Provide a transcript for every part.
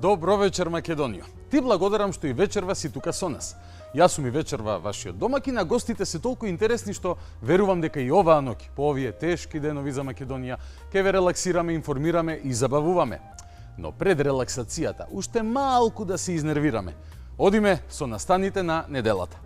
Добро вечер, Македонија. Ти благодарам што и вечерва си тука со нас. Јас сум и вечерва вашиот домакин, а гостите се толку интересни што верувам дека и оваа ноќ, по овие тешки денови за Македонија, ќе ве релаксираме, информираме и забавуваме. Но пред релаксацијата, уште малку да се изнервираме. Одиме со настаните на неделата.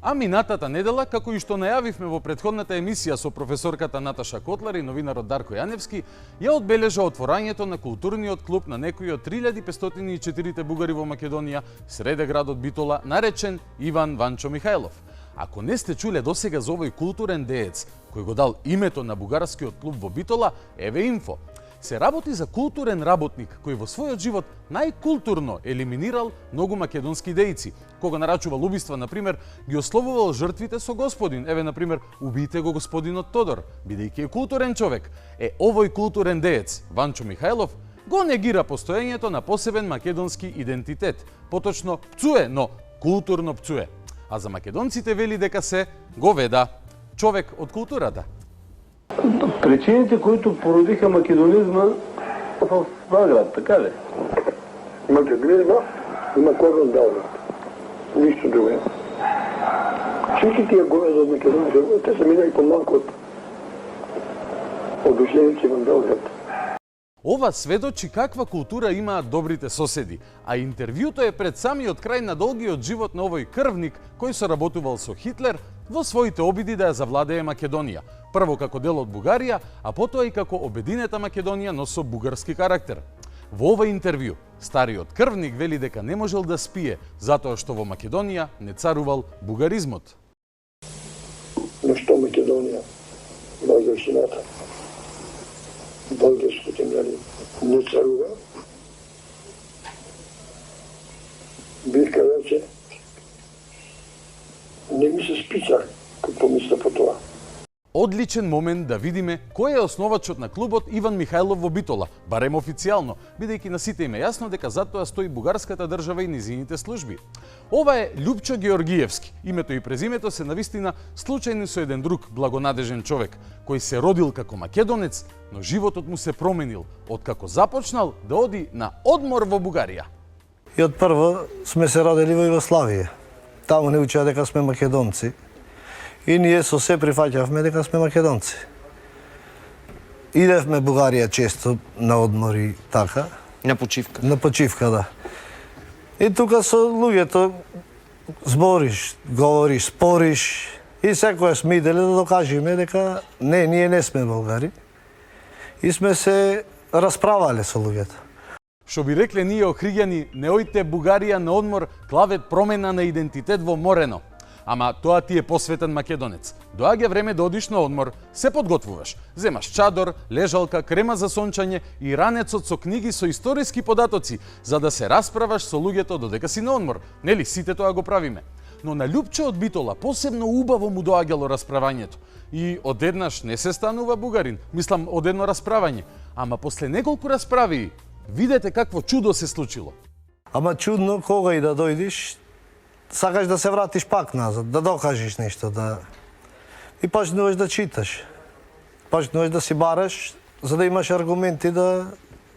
А минатата недела, како и што најавивме во претходната емисија со професорката Наташа Котлар и новинарот Дарко Јаневски, ја одбележа отворањето на културниот клуб на некој од 3504 бугари во Македонија, среде градот Битола, наречен Иван Ванчо Михајлов. Ако не сте чуле досега за овој културен деец, кој го дал името на бугарскиот клуб во Битола, еве инфо. Се работи за културен работник кој во својот живот најкултурно елиминирал многу македонски дејци. Кога нарачувал убиства, например, ги ословувал жртвите со господин. Еве, например, убијте го господинот Тодор, бидејќи е културен човек. Овој културен деец, Ванчо Михајлов, го негира постоењето на посебен македонски идентитет. Поточно пцуе, но културно пцуе. А за македонците вели дека се говеда, човек од културата. Причините, които породиха македонизма в Белград, така ли? Македонизма има корен Белград. Нищо друго. Всички тия говеда от Македония, те са минали по-малко от душевници в Белград. Ова сведочи каква култура имаат добрите соседи, а интервјуто е пред самиот крај на долгиот живот на овој крвник кој соработувал со Хитлер во своите обиди да ја завладее Македонија. Прво како дел од Бугарија, а потоа и како обединета Македонија, но со бугарски карактер. Во ова интервју, стариот крвник вели дека не можел да спие, затоа што во Македонија не царувал бугаризмот. Но што Македонија, българщината, българското не царува, бих казал, че не ми се спица како помисля по тоа. Одличен момент да видиме кој е основачот на клубот Иван Михајлов во Битола, барем официјално, бидејќи на сите им е јасно дека зад тоа стои бугарската држава и низините служби. Ова е Љупчо Георгиевски. Името и презимето се навистина случајни со еден друг благонадежен човек, кој се родил како македонец, но животот му се променил, откако започнал да оди на одмор во Бугарија. И од прво сме се родили во Југославија. Таму не учеа дека сме македонци. И ние со се прифаќавме дека сме македонци. Идевме Бугарија често на одмори така. На почивка. На почивка, да. И тука со луѓето збориш, говориш, спориш и секоја сме иделе да докажеме дека не, ние не сме българи. И сме се расправале со луѓето. Што би рекле ние охриѓани, не ојте Бугарија на одмор, клавет промена на идентитет во морено. Ама тоа ти е посветен македонец. Доаѓа време да одиш на одмор, се подготвуваш. Земаш чадор, лежалка, крема за сончање и ранецот со книги со историски податоци, за да се расправаш со луѓето додека си на одмор. Нели, сите тоа го правиме. Но на Љупчо од Битола посебно убаво му доаѓало расправањето. И одеднаш не се станува бугарин, мислам од едно расправање. Ама после неколку расправи, видете какво чудо се случило. Ама чудно кога и да дојдиш, сакаш да се вратиш пак назад, да докажеш нешто, да... И почнуваш да читаш. Почнуваш да си бараш, за да имаш аргументи да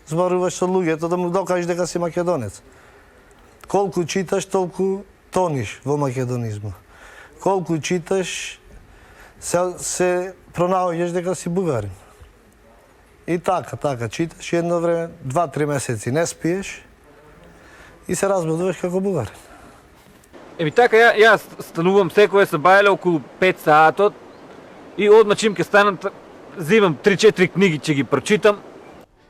зборуваш со луѓето, да му докажеш дека си македонец. Колку читаш, толку тониш во македонизма. Колку читаш, се пронаоѓаш дека си бугарин. И така, читаш едно време, 2-3 месеци не спиеш и се разбудуваш како бугарин. Еми така, јас станувам секој се бајле околу 5 саатот и одма чим ке станам, зимам 3-4 книги ќе ги прочитам.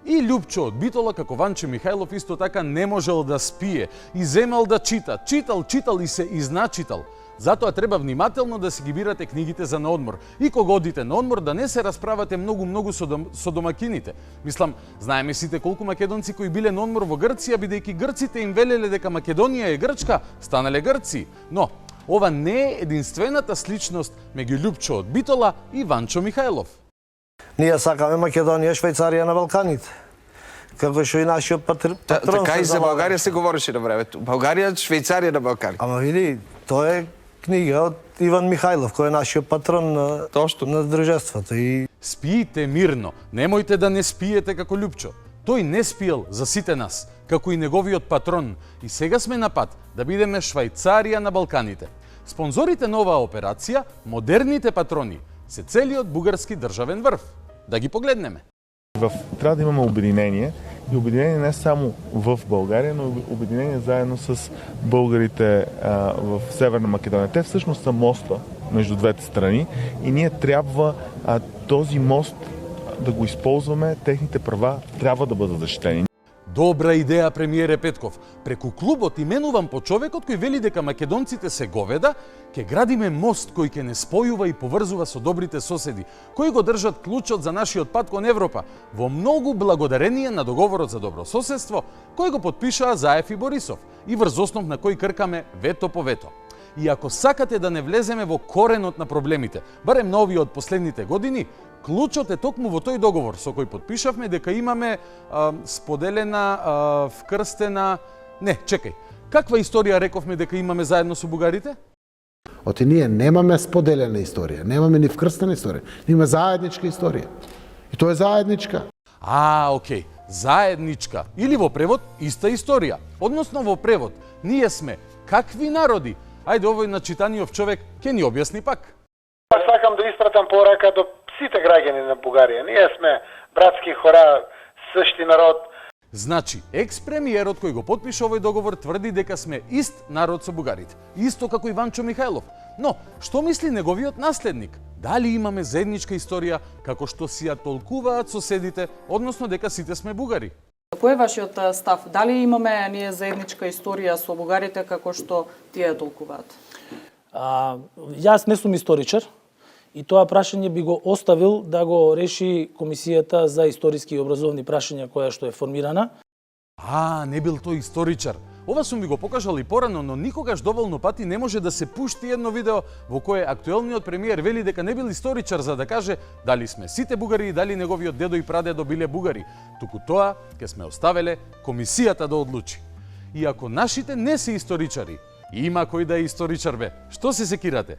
И Љупчо од Битола, како Ванчо Михајлов, исто така не можел да спие и земал да чита. Читал и се изначитал. Затоа треба внимателно да си ги бирате книгите за на одмор. И кога одите на одмор, да не се расправате многу со домакините. Мислам, знаеме сите колку македонци кои биле на одмор во Грција, бидејќи грците им велеле дека Македонија е грчка, станале грци. Но, ова не е единствената сличност меѓу Љупчо од Битола и Ванчо Михајлов. Ние сакаме Македонија, Швајцарија на Балканите. Како што и нашиот патрон Така и за залага. Българија се говореше на времето. Българија, Швајцарија на Балкани. Ама види, тоа е книга од Иван Михајлов, кој е нашиот патрон на дружеството. И Спиите мирно, немојте да не спиете како Лјупчо. Тој не спиел за сите нас, како и неговиот патрон, и сега сме на пат да бидеме Швајцарија на Балканите. Спонзорите на оваа операција, модерните патрони, се целиот бугарски државен врв. Да ги погледнеме. Трябва да имаме обединение и обединение не само в България, но и обединение заедно с българите в Северна Македония. Те всъщност са моста между двете страни и ние трябва този мост да го използваме, техните права трябва да бъдат защитени. Добра идеја, премиере Петков. Преку клубот именувам по човекот кој вели дека македонците се говеда, ќе градиме мост кој ќе не спојува и поврзува со добрите соседи, кои го држат клучот за нашиот пат кон Европа, во многу благодарение на договорот за добрососедство, кој го потпишаа Заев и Борисов, и врз основ на кој кркаме вето по вето. И ако сакате да не влеземе во коренот на проблемите, барем на овие од последните години, клучот е токму во тој договор со кој потпишавме дека имаме споделена, вкрстена... Не, чекај. Каква историја рековме дека имаме заедно со бугарите? Оти ние немаме споделена историја, немаме ни вкрстена историја, имаме заедничка историја. И тоа е заедничка. Окей. Заедничка. Или во превод, иста историја. Односно во превод, ние сме какви народи? Ајде, овој начитаниот човек ќе ни објасни пак. Сакам да испратам порака до сите граѓани на Бугарија. Ние сме братски хора, същи народ. Значи, екс-премиерот кој го потпиша овој договор тврди дека сме ист народ со бугарите. Исто како Иванчо Михајлов. Но, што мисли неговиот наследник? Дали имаме заедничка историја како што си ја толкуваат соседите, односно дека сите сме бугари? Кој е вашиот став? Дали имаме ние заедничка историја со бугарите како што тие ја толкуваат? Јас не сум историчар и тоа прашање би го оставил да го реши Комисијата за историски и образовни прашања која што е формирана. Не бил тој историчар. Ова сум ви го покажал и порано, но никогаш доволно пати не може да се пушти едно видео во кое актуелниот премиер вели дека не бил историчар за да каже дали сме сите бугари и дали неговиот дедо и прадедо биле бугари. Туку тоа ќе сме оставеле Комисијата да одлучи. И ако нашите не се историчари, има кој да е историчар бе, што се секирате?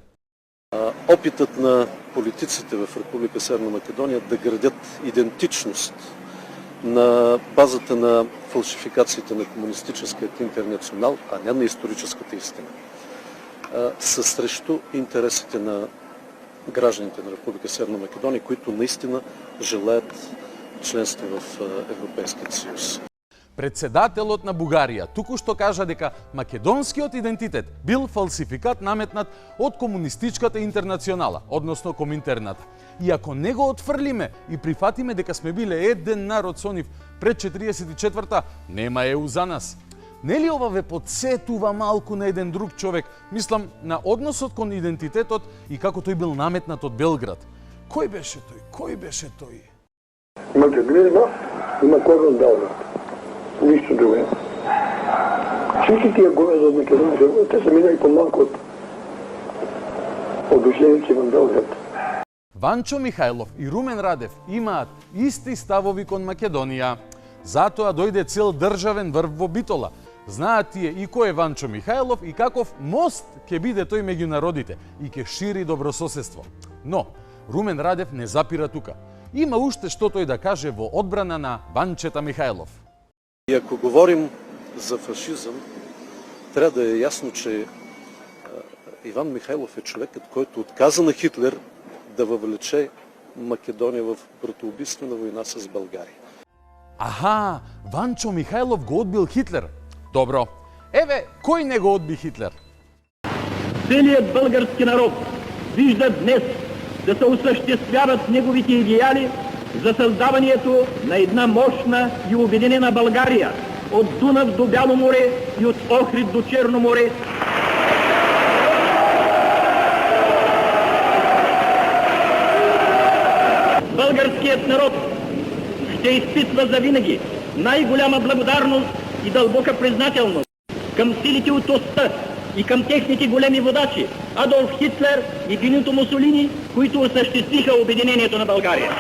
Опитът на политиците в Република Северна Македония да градят идентичност на базата на фалшификациите на комунистическият интернационал, а не на историческата истина, са срещу интересите на гражданите на Република Северна Македония, които наистина желаят членство в Европейският съюз. Председателот на Бугарија туку-што кажа дека македонскиот идентитет бил фалсификат наметнат од комунистичката интернационала, односно Коминтерната. И ако не го отфрлиме и прифатиме дека сме биле еден народ со нив пред 44-та, нема ЕУ за нас. Нели ова ве подсетува малку на еден друг човек, мислам на односот кон идентитетот и како тој бил наметнат од Белград. Кој беше тој? Македонизма има корен Белград. Нищо друго. Всички тия говеда от Македония, те са минали по-малко от дошленици в Белград. Ванчо Михајлов и Румен Радев имаат исти ставови кон Македонија. Затоа дојде цел државен врв во Битола. Знаат тие и кој е Ванчо Михајлов и каков мост ќе биде тој меѓу народите и ќе шири добрососедство. Но, Румен Радев не запира тука. Има уште што тој да каже во одбрана на Ванчета Михајлов. И ако говорим за фашизъм, трябва да е ясно, че Иван Михайлов е човекът, който отказа на Хитлер да въвлече Македония в братоубийствена война с България. Ванчо Михајлов го одбил Хитлер. Добро. Еве, кој не го одби Хитлер? Целият български народ вижда днес да се осъществяват неговите идеали за създаването на една мощна и обединена България от Дунав до Бяло море и от Охрид до Черно море. Българският народ ще изпитва завинаги най-голяма благодарност и дълбока признателност към силите от оста и към техните големи водачи Адолф Хитлер и Бенито Мусолини, които осъществиха обединението на България.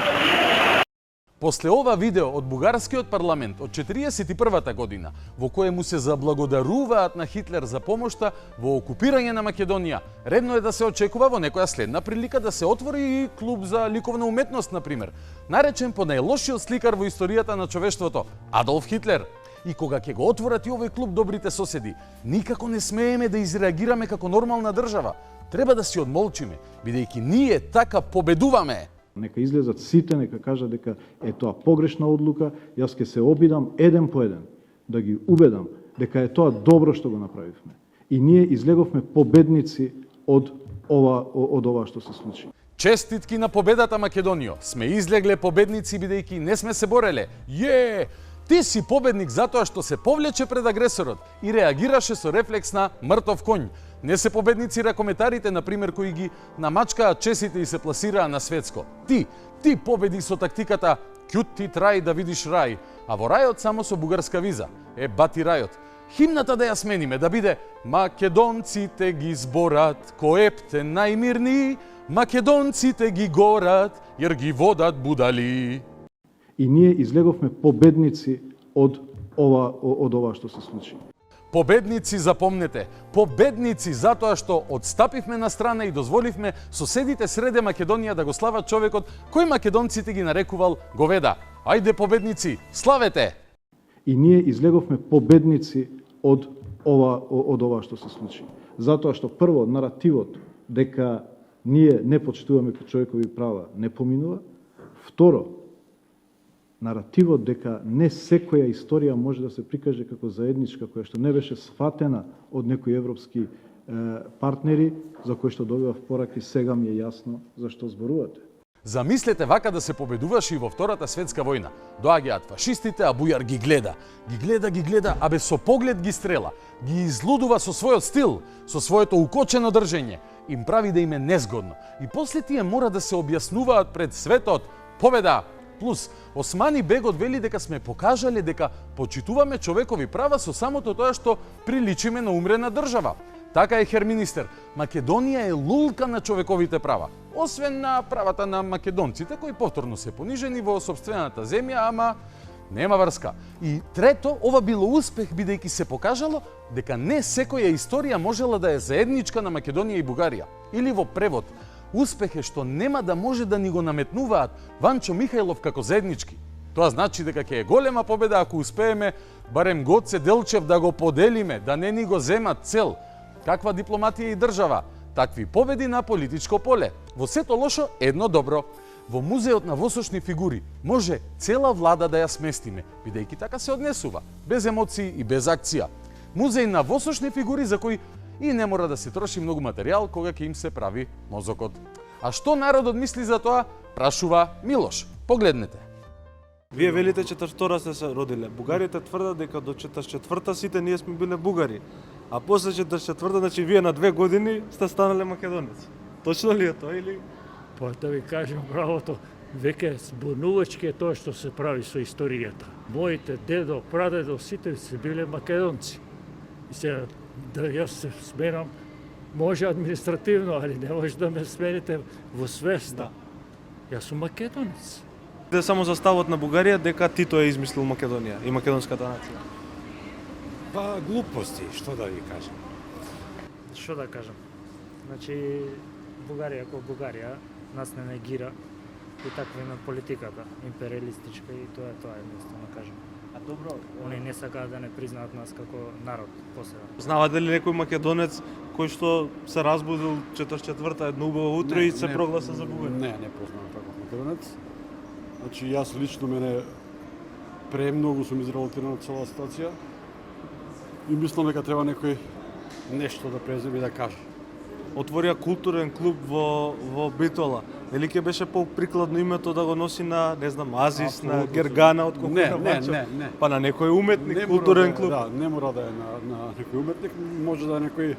После ова видео од бугарскиот парламент од 41-та година, во кое му се заблагодаруваат на Хитлер за помошта во окупирање на Македонија, редно е да се очекува во некоја следна прилика да се отвори и клуб за ликовна уметност, например, наречен по најлошиот сликар во историјата на човештвото, Адолф Хитлер. И кога ќе го отворат и овој клуб Добрите соседи, никако не смееме да изреагираме како нормална држава. Треба да си одмолчиме, бидејќи ние така победуваме. Нека излезат сите, нека кажат дека е тоа погрешна одлука, јас ќе се обидам еден по еден да ги убедам дека е тоа добро што го направивме. И ние излеговме победници од ова што се случи. Честитки на победата, Македонијо. Сме излегле победници бидејќи не сме се бореле. Ти си победник затоа што се повлече пред агресорот и реагираше со рефлекс на мртов конј. Не се победници ракометарите, например, кои ги намачкаат чесите и се пласираа на светско. Ти победи со тактиката «Кјут ти трај да видиш рај», а во рајот само со бугарска виза. Бати рајот. Химната да ја смениме, да биде «Македонците ги зборат, коепте најмирни, македонците ги горат, јер ги водат будали». И ние излеговме победници од ова што се случи. Победници, запомнете, победници затоа што одстапивме на страна и дозволивме соседите среде Македонија да го слават човекот кој македонците ги нарекувал говеда. Ајде победници, славете! И ние излеговме победници од ова што се случи. Затоа што прво наративот дека ние не почитуваме човекови права не поминува, второ наративот дека не секоја историја може да се прикаже како заедничка, која што не беше сфатена од некои европски партнери, за кои што добивав пораки, сега ми е јасно зашто зборувате. Замислете вака да се победуваше и во Втората светска војна. Доаѓаат фашистите, а Бујар ги гледа. Ги гледа, а без со поглед ги стрела. Ги излудува со својот стил, со своето укочено држење. Им прави да им е незгодно. И после тие мора да се објаснуваат пред светот. Победа! Плюс, Османи бегот вели дека сме покажале дека почитуваме човекови права со самото тоа што приличиме на умрена држава. Така е, хер министер, Македонија е лулка на човековите права, освен на правата на македонците кои повторно се понижени во сопствената земја, ама нема врска. И трето, ова било успех бидејќи се покажало дека не секоја историја можела да е заедничка на Македонија и Бугарија. Или во превод, успех е што нема да може да ни го наметнуваат Ванчо Михајлов како заеднички. Тоа значи дека ќе е голема победа ако успееме барем Гоце Делчев да го поделиме, да не ни го земат цел. Каква дипломатија и држава, такви победи на политичко поле. Во сето лошо едно добро. Во музеот на восочни фигури може цела влада да ја сместиме, бидејќи така се однесува, без емоции и без акција. Музеј на восочни фигури за кои и не мора да се троши многу материјал кога ќе им се прави мозокот. А што народот мисли за тоа, прашува Милош. Погледнете. Вие велите 42-та сте се родиле. Бугарите тврдат дека до 44-та сите ние сме биле бугари. А после 44-та, значи вие на 2 години сте станале македонеци. Точно ли е тоа или? Па да ви кажем правото, веќе збунувачки е тоа што се прави со историјата. Моите дедо, прадедо, сите се биле македонци. И сега да јас се сменам, може административно, али не може да ме смените во свеста. Јас сум македонец. Де само за ставот на Бугарија дека Тито е измислил Македонија и македонската нација. Па глупости, што да ви кажам. Што да кажам? Значи Бугарија како Бугарија нас не негира и таква има политиката, империалистичка и тоа едноставно кажам. А добро, они не сакаат да не признаат нас како народ посебно. Знавате ли некој македонец кој што се разбудил 44-та едно убаво утро и се прогласа за бугарин? Не познавам таков македонец. Значи јас лично мене премногу сум изрелатиран од цела ситуација и мислам дека треба некој нешто да преземе и да каже. Отворија културен клуб во Битола. Нели ќе беше поприкладно името да го носи на, не знам, Азис, на Гергана, од колку на Вачо? Не. Па на некој уметник, културен клуб. Да, не мора да е на некој уметник, може да е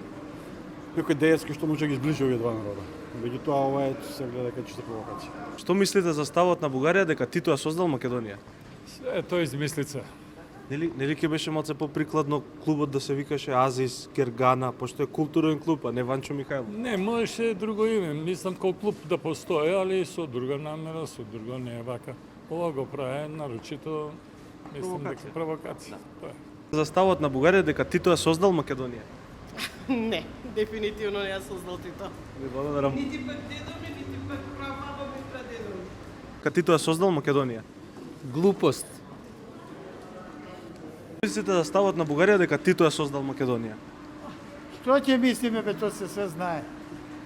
некој деец што може да ги зближи овие два народа. Меѓутоа ова е се гледа дека чиста провокација. Што мислите за ставот на Бугарија дека Тито ја создал Македонија? Тоа е измислица. Нели ќе беше малце поприкладно клубот да се викаше Азис, Гергана, пошто е културен клуб, а не Ванчо Михајлов? Не, можеше друго име. Мислам кој клуб да постои, али со друга намера, со друга не е вака. Ова го прави нарочито, мислам дека провокација. Тоа е. За ставот на Бугарија дека Тито ја создал Македонија. Не, дефинитивно не ја создал Тито. Ви благодарам. Нити пак дедо ми, нити пак прабаба ми, прадедо ми. Ка Тито ја создал Македонија. Глупост. Мислите за ставот на Бугарија дека Тито ја создал Македонија? Што ќе мислиме, бе, тоа се све знае.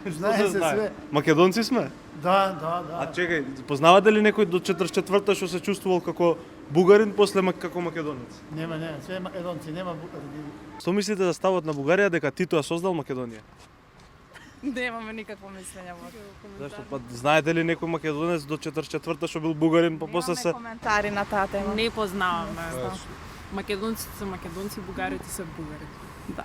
Знае се све. Македонци сме? Да. А чекај, познавате ли некој до 44-та што се чувствувал како бугарин после како македонец? Нема, све македонци, нема бугари. Што мислите за ставот на Бугарија дека Тито ја создал Македонија? Немаме никакво мислење во Зашто? Па знаете ли некој македонец до 44-та што бил бугарин, па после се... коментари на таа тема. Не познаваме. Македонците се македонци, бугарите се бугари. Да.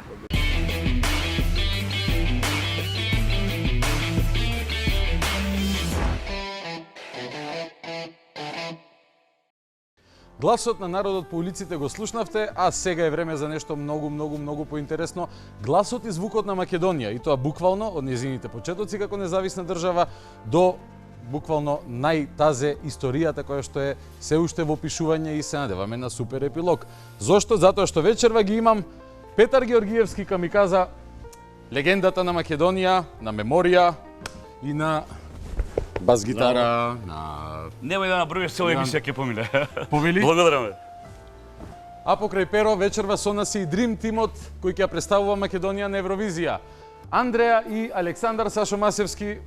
Гласот на народот по улиците го слушнавте, а сега е време за нешто многу поинтересно. Гласот и звукот на Македонија, и тоа буквално од незините почетоци како независна држава до буквално најтазе историјата која што е се уште во опишување и се надеваме на супер епилог. Зошто? Затоа што вечерва ги имам Петар Георгиевски камиказа, легендата на Македонија, на меморија и на бас-гитара, на... Немој да набројаш цела емисија ќе помине. Повели? Благодараме. А покрај Перо, вечерва со нас и Дрим тимот кој ќе ја представува Македонија на Евровизија. Андреја и Александар Сашо Масевски,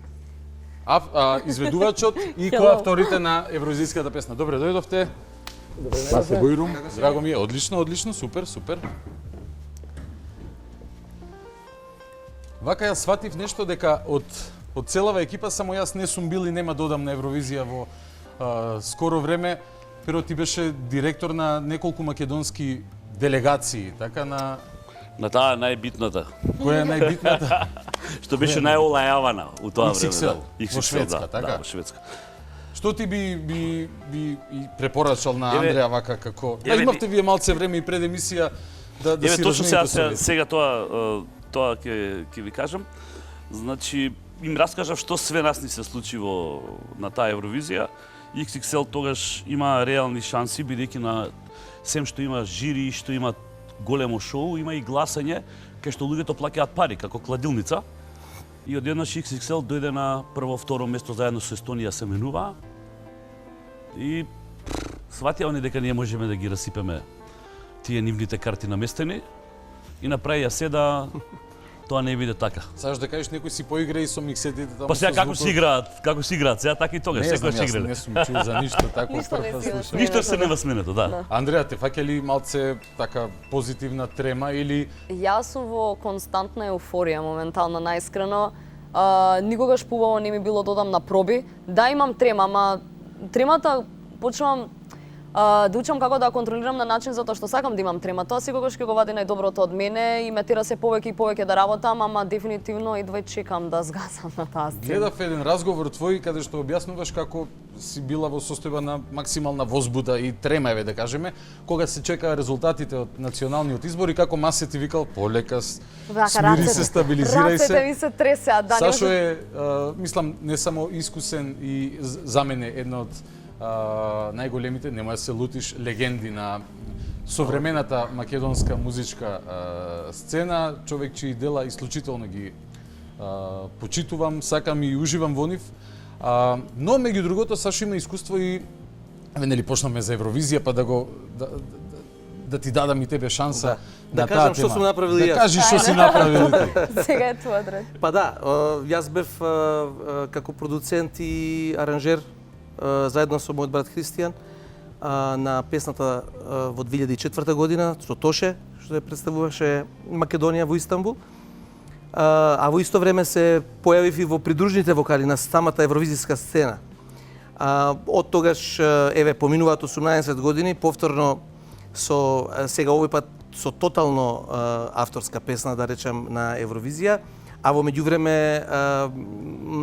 изведувачот и коавторите на евровизиската песна. Добре дојдовте. Добре, Бојрум. Драго ми е, одлично, супер. Вака ја сватив нешто дека од целава екипа само јас не сум бил и нема додам на Евровизија во скоро време. Перо ти беше директор на неколку македонски делегации, така на таа најбитната. Која е најбитната? Што беше најолајавана у тоа време. XXL, во XXL, Шведска, така? Да, во Шведска. Што ти би препорачал на Андреја вака како... Имавте вие малце време и пред емисија да си размените совет. Сега тоа ќе ви кажам. Значи, им раскажав што све нас ни се случи на таа Евровизија. XXL тогаш има реални шанси, бидејќи на сем што има жири, што има големо шоу, има и гласање, кај што луѓето плаќаат пари, како кладилница. И одеднаш XXL дојде на прво, второ место заедно со Естонија се менува. И сватија они дека ние можеме да ги расипеме тие нивните карти наместени и направија се да тоа не биде така. Саш да кажеш некој си поигра и со миксетите таму. Па сега како си играат, сега така и тогаш секој си играле. Не сум чул за ништо тако прв слушам. Ништо се нема сменето, да. Андреја, те фаќа ли малце така позитивна трема или... Јас сум во константна еуфорија, моментално, најискрено. Никогаш поубаво не ми било додам на проби. Да, имам трема, ама тремата почнувам да учам како да ја контролирам на начин затоа што сакам да имам трема. Тоа секогаш ќе го вади најдоброто од мене и ме тера се повеќе и повеќе да работам, ама дефинитивно едва чекам да згасам на таа сцена. Гледав еден разговор твој каде што објаснуваш како си била во состојба на максимална возбуда и трема, еве да кажеме, кога се чекаа резултатите од националниот избор и како Масе ти викал полека, смири се, стабилизирај се. Рацете ми се тресеа, да. Сашо е, мислам, не само искусен и за мене една од најголемите, немоја се лутиш, легенди на современата македонска музичка сцена, човек чии дела исклучително ги почитувам, сакам и уживам во нив. Но меѓу другото Сашо има искуство и нели почнаме за Евровизија, па да ти дадам и тебе шанса да кажам што сум направил јас. Да кажеш што си направил ти. Сега е тоа дред. Па да, јас бев како продуцент и аранжер заедно со мојот брат Христијан на песната во 2004 година со Тоше, што ја представуваше Македонија во Истанбул. А во исто време се појавив и во придружните вокали на самата евровизиска сцена. Од тогаш, еве, поминуваат 18 години, повторно сега овој пат со тотално авторска песна, да речем, на Евровизија, а во меѓувреме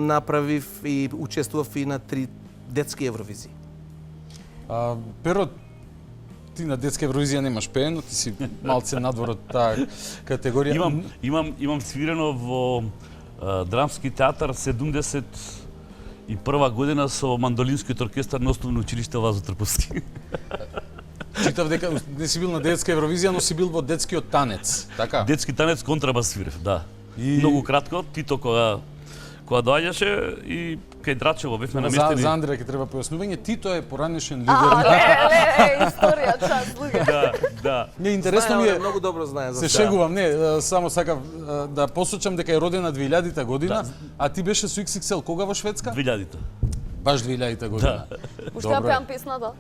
направив и учествував и на 3 детски Евровизии. Перо, ти на детска Евровизија немаш пеено, ти си малце надвор од таа категорија. Имам свирено во драмски театар 71 И прва година со мандолинскиот оркестар на основно училиште Лазо Трповски. Читав дека не си бил на детска Евровизија, но си бил во детскиот танец, така? Детски танец контрабас свирев, да. Многу кратко, Тито кога доаѓаше и кај Драчево бевме наместени. За Андреја ќе треба појаснување, Тито е поранешен лидер. Историја, час, луѓе. Да. Не, интересно ми е, многу добро знае за се шегувам, не, само сакав да посочам дека е родена 2000-та година, а ти беше со XXL кога во Шведска? 2000-та. Баш 2000-та година. Уште ја пеам песната?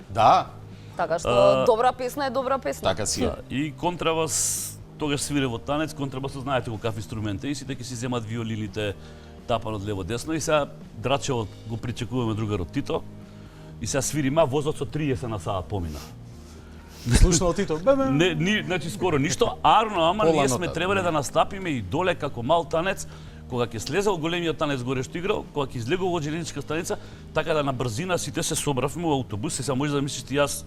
Да. Така што добра песна е добра песна. Така си е. И контрабас тогаш свире во танец, контрабасот знаете го каков инструмент е и сите ќе си земат виолините тапан од лево десно и сега Драчево го причекуваме другарот Тито и сега свирима возот со 30 на саат помина. Слушнал Тито? Не, значи скоро ништо, ама ние сме требале да настапиме и доле како мал танец, кога ќе слезал големиот танец горе што играл, кога ќе излегол од железничка станица, така да на брзина сите се собравме во аутобус, се може да мислиш ти јас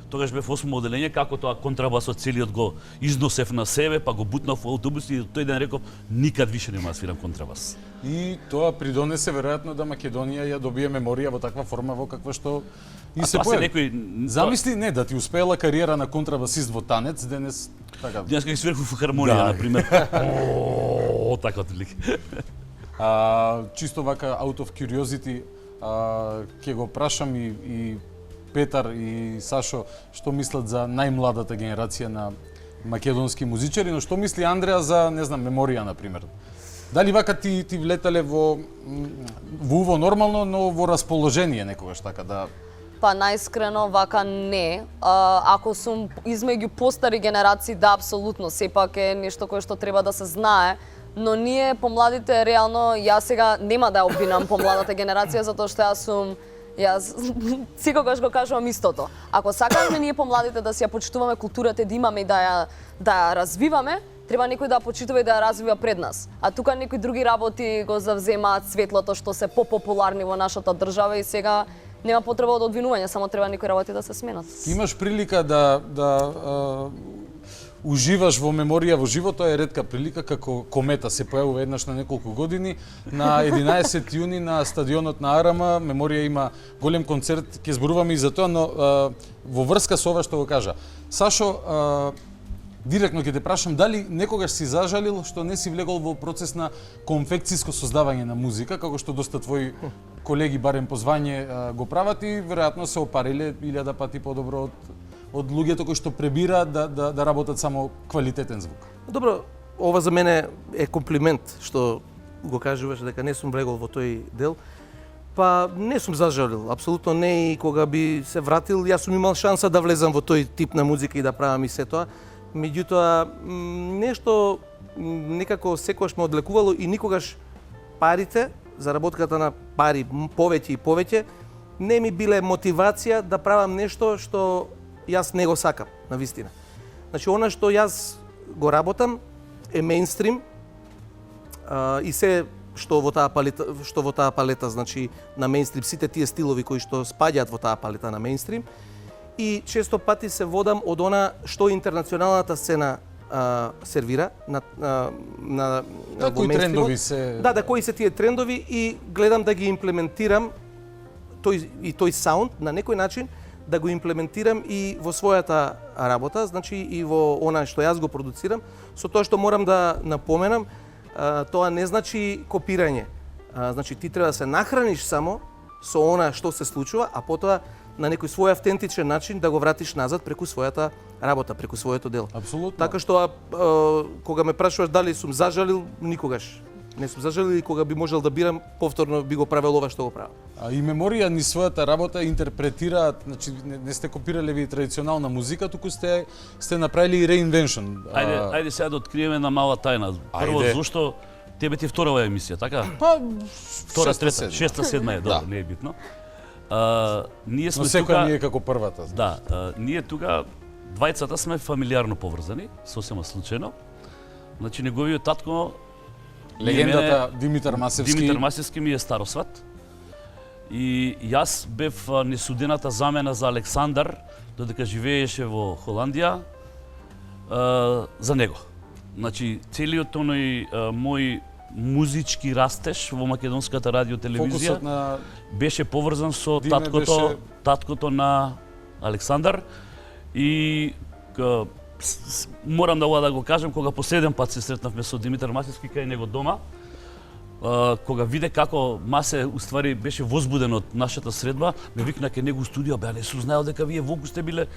тогаш бев 8 оделење, како тоа контрабасот целиот го износев на себе, па го бутнав во аутобус и тој ден реков никад више нема да свирам контрабас. И тоа придонесе веројатно да Македонија ја добие меморија во таква форма во каква што и се појави. Замисли, не, да ти успеела кариера на контрабасист во танец, денес така. Денес кога свирев во хармонија, на пример. Така отлик. Чисто вака out of curiosity, ќе го прашам и Петар и Сашо што мислат за најмладата генерација на македонски музичари, но што мисли Андреа за, не знам, меморија, например? Дали вака ти влетале во уво нормално, но во расположение некогаш така да... Па најискрено вака не. Ако сум измеѓу постари генерации, да, апсолутно, сепак е нешто кое што треба да се знае, но ние помладите реално, јас сега нема да обвинам помладата генерација затоа што Јас секогаш го кажувам истото. Ако сакаме ние помладите да си ја почитуваме културата, да имаме и да ја развиваме, треба некој да ја почитува и да ја развива пред нас. А тука некои други работи го завземаат светлото што се попопуларни во нашата држава и сега нема потреба од одвинување, само треба некои работи да се сменат. Имаш прилика да уживаш во меморија во живот, тоа е ретка прилика, како комета се појавува еднаш на неколку години. На 11 јуни на стадионот на Арама, меморија има голем концерт, ќе зборуваме и за тоа, но во врска со ова што го кажа. Сашо, директно ќе те прашам, дали некогаш си зажалил што не си влегол во процес на конфекциско создавање на музика, како што доста твои колеги, барем по звање, го прават и веројатно се опариле 1000 пати подобро од луѓето кои што пребираат да работат само квалитетен звук. Добро, ова за мене е комплимент што го кажуваш дека не сум влегол во тој дел. Па не сум зажалил, апсолутно не, и кога би се вратил, јас сум имал шанса да влезам во тој тип на музика и да правам и се тоа. Меѓутоа, нешто некако секогаш ме одлекувало и никогаш парите, заработката на пари повеќе и повеќе, не ми биле мотивација да правам нешто што јас не го сакам, на вистина. Значи, она што јас го работам е мејнстрим и се што во таа палета, значи на мејнстрим, сите тие стилови кои што спаѓаат во таа палета на мејнстрим, и често пати се водам од она што интернационалната сцена сервира на кои трендови се... Да, кои се тие трендови и гледам да ги имплементирам тој саунд на некој начин, да го имплементирам и во својата работа, значи и во она што јас го продуцирам, со тоа што морам да напоменам, тоа не значи копирање. Значи ти треба да се нахраниш само со она што се случува, а потоа на некој свој автентичен начин да го вратиш назад преку својата работа, преку своето дело. Апсолутно. Така што кога ме прашуваш дали сум зажалил, никогаш не сум зажалил, и кога би можел да бирам, повторно би го правел ова што го правам. И меморија ни својата работа интерпретираат, значи не сте копирале ви традиционална музика, туку сте направили и reinvention. Ајде сега да откриеме една мала тајна. Прво, зошто тебе ти вторава емисија, така? Па, втора, трета, шеста, седма е, добро, не е битно. Ние сме но секоја тука... ние како првата. Да, ние тука двајцата сме фамилиарно поврзани, сосема случајно. Значи неговиот татко, легендата Димитар Масевски ми е старосват. И јас бев несудената замена за Александар, додека живееше во Холандија, за него. Значи, целиот оној мој музички растеж во македонската радио телевизија Фокусот на беше поврзан со Диме таткото на Александар и морам да го кажам, кога последен пат се сретнавме со Димитар Масевски кај него дома, кога виде како Масе уствари беше возбуден од нашата средба, ме викна кај него студио, бе, не сум знаел дека вие волку сте биле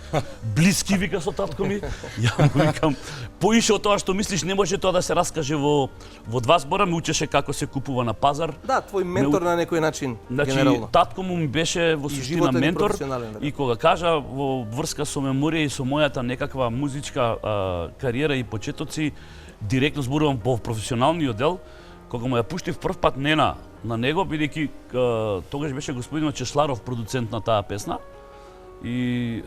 блиски, вика, со татко ми. Ја му викам, поише од тоа што мислиш, не може тоа да се раскаже во два збора, ме учеше како се купува на пазар. Да, твој ментор на некој начин, значи, генерално. Татко му ми беше во суштина ментор и кога кажа во врска со меморија и со мојата некаква музичка кариера и почетоци, директно зборувам во професионалниот дел, кога му ја пуштив прв пат Нена на него, бидејќи тогаш беше господинот Чешларов продуцент на таа песна. И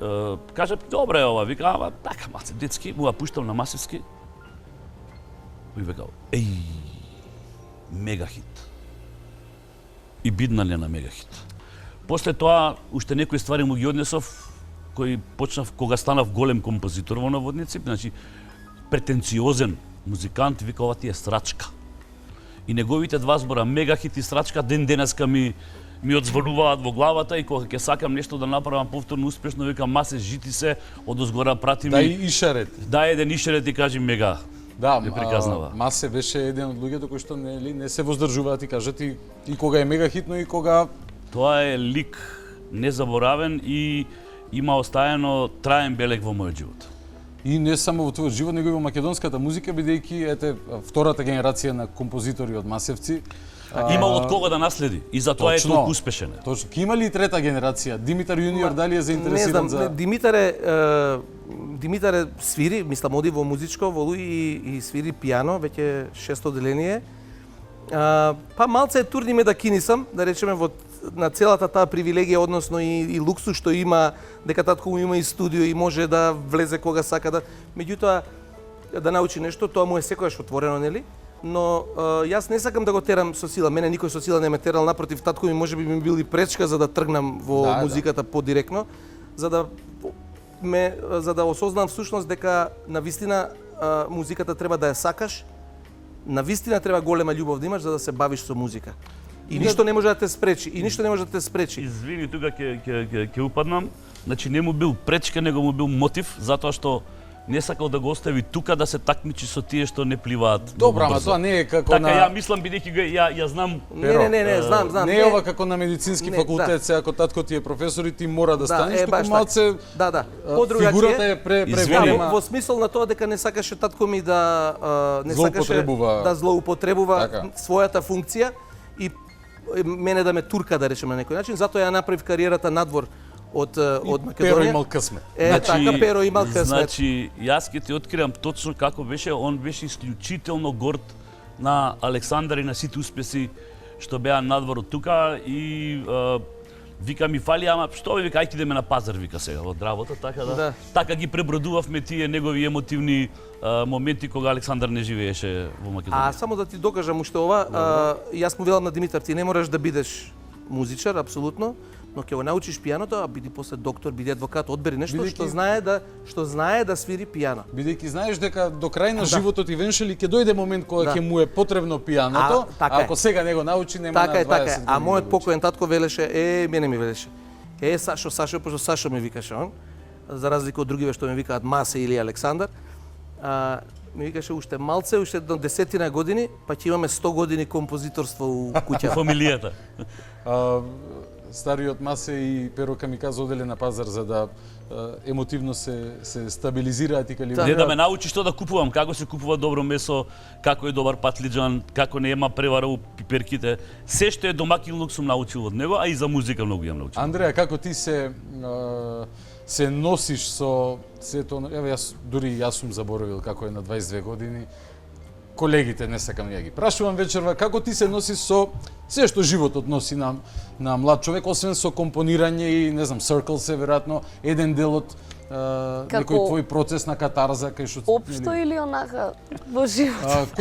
кажа, добре ова, вика, ама така маце детски, му ја пуштам на Масевски. И века, мега хит. И бидна Нена мега хит. После тоа, уште некои ствари му ги однесов, кои почнав, кога станав голем композитор во Наводници, значи, претенциозен музикант, вика, ова ти е срачка. И неговите два збора, мега хит и срачка, ден денеска ми одзвонуваат во главата и кога ќе сакам нешто да направам повторно успешно, викам, Масе, жити се, одозгора прати ми. Дај ишарет. Дај еден ишарет и кажи мега. Да, ме приказнава. Масе беше еден од луѓето кои што не се воздржуваат и кажат и кога е мега хитно и кога... Тоа е лик незаборавен и има остаено траен белег во мојот живот. И не само во твојот живот, него и во македонската музика, бидејќи ете втората генерација на композитори од Масевци. Има од кого да наследи и затоа е толку успешен. Точно. Ке има ли и трета генерација? Димитар Јуниор дали е заинтересиран за... Димитар е свири, мислам, оди во музичко, во Луи и свири пијано, веќе 6 деление. Па малце е турниме да кинисам, да речеме, на целата таа привилегија, односно и луксус што има, дека татко му има и студио и може да влезе кога сака да... Меѓутоа, да научи нешто, тоа му е секојаш отворено, нели? Но јас не сакам да го терам со сила. Мене никој со сила не ме терал, напротив, татко ми можеби ми бил и пречка за да тргнам во музиката подиректно, за да осознам всушност дека навистина музиката треба да ја сакаш, навистина треба голема љубов да имаш за да се бавиш со музика. И ништо не може да те спречи. Извини, тука ќе упаднам. Значи не му бил пречка, него му бил мотив, затоа што не сакал да го остави тука да се такмичи со тие што не пливаат. Добра, ама тоа не е како така, на... Така, ја мислам, бидејќи ја знам... Не, знам. Не е ова како на медицински факултет, сега ако татко ти е професор и ти мора да станеш, туку малце... Фигурата е преголема. Во смисол на тоа дека не сакаше татко ми да... Не сакаше да злоупотребува својата функција и мене да ме турка, да речеме на некој начин, затоа ја направив кариерата надвор од Македонија. Перо имал късмет. Така, Перо имал късмет. Значи, јас ќе ти откривам точно како беше, он беше исклучително горд на Александар и на сите успеси што беа надвор од тука и вика ми фали, ама што вика, ајде идеме на пазар, вика сега од работа, така да. Така ги пребродувавме тие негови емотивни моменти кога Александар не живееше во Македонија. Само да ти докажам уште ова, јас му велам на Димитар, ти не мораш да бидеш музичар, апсолутно, но ќе го научиш пијаното, а биди после доктор, биди адвокат, одбери нешто што знае да свири пијано. Бидејќи знаеш дека до крај на животот и веншели ќе дојде момент кога ќе му е потребно пијаното, а ако сега не го научи нема на 20 години. А мојот покоен татко велеше, мене ми велеше. Сашо, пошто Сашо ме викаше он, за разлика од другиве што ме викаат Масе или Александар. Ми викаше уште малце, уште до 10 години, па ќе имаме 100 години композиторство у куќа. Фамилијата. Стариот Масе и Перо Камиказе оделе на пазар за да емотивно се стабилизираат и калибрираат. Не да ме научи што да купувам, како се купува добро месо, како е добар патлиџан, како не има превара у пиперките. Се што е домакинлук сум научил од него, а и за музика многу ја научил. Андреја, како ти се носиш со сето, еве јас сум заборавил како е на 22 години. Колегите не сакам ја ги прашувам вечерва, како ти се носи со се што животот носи на млад човек, освен со компонирање и, не знам, Circle се веројатно еден дел од некој твој процес на катарза кај што општо или онака во животот?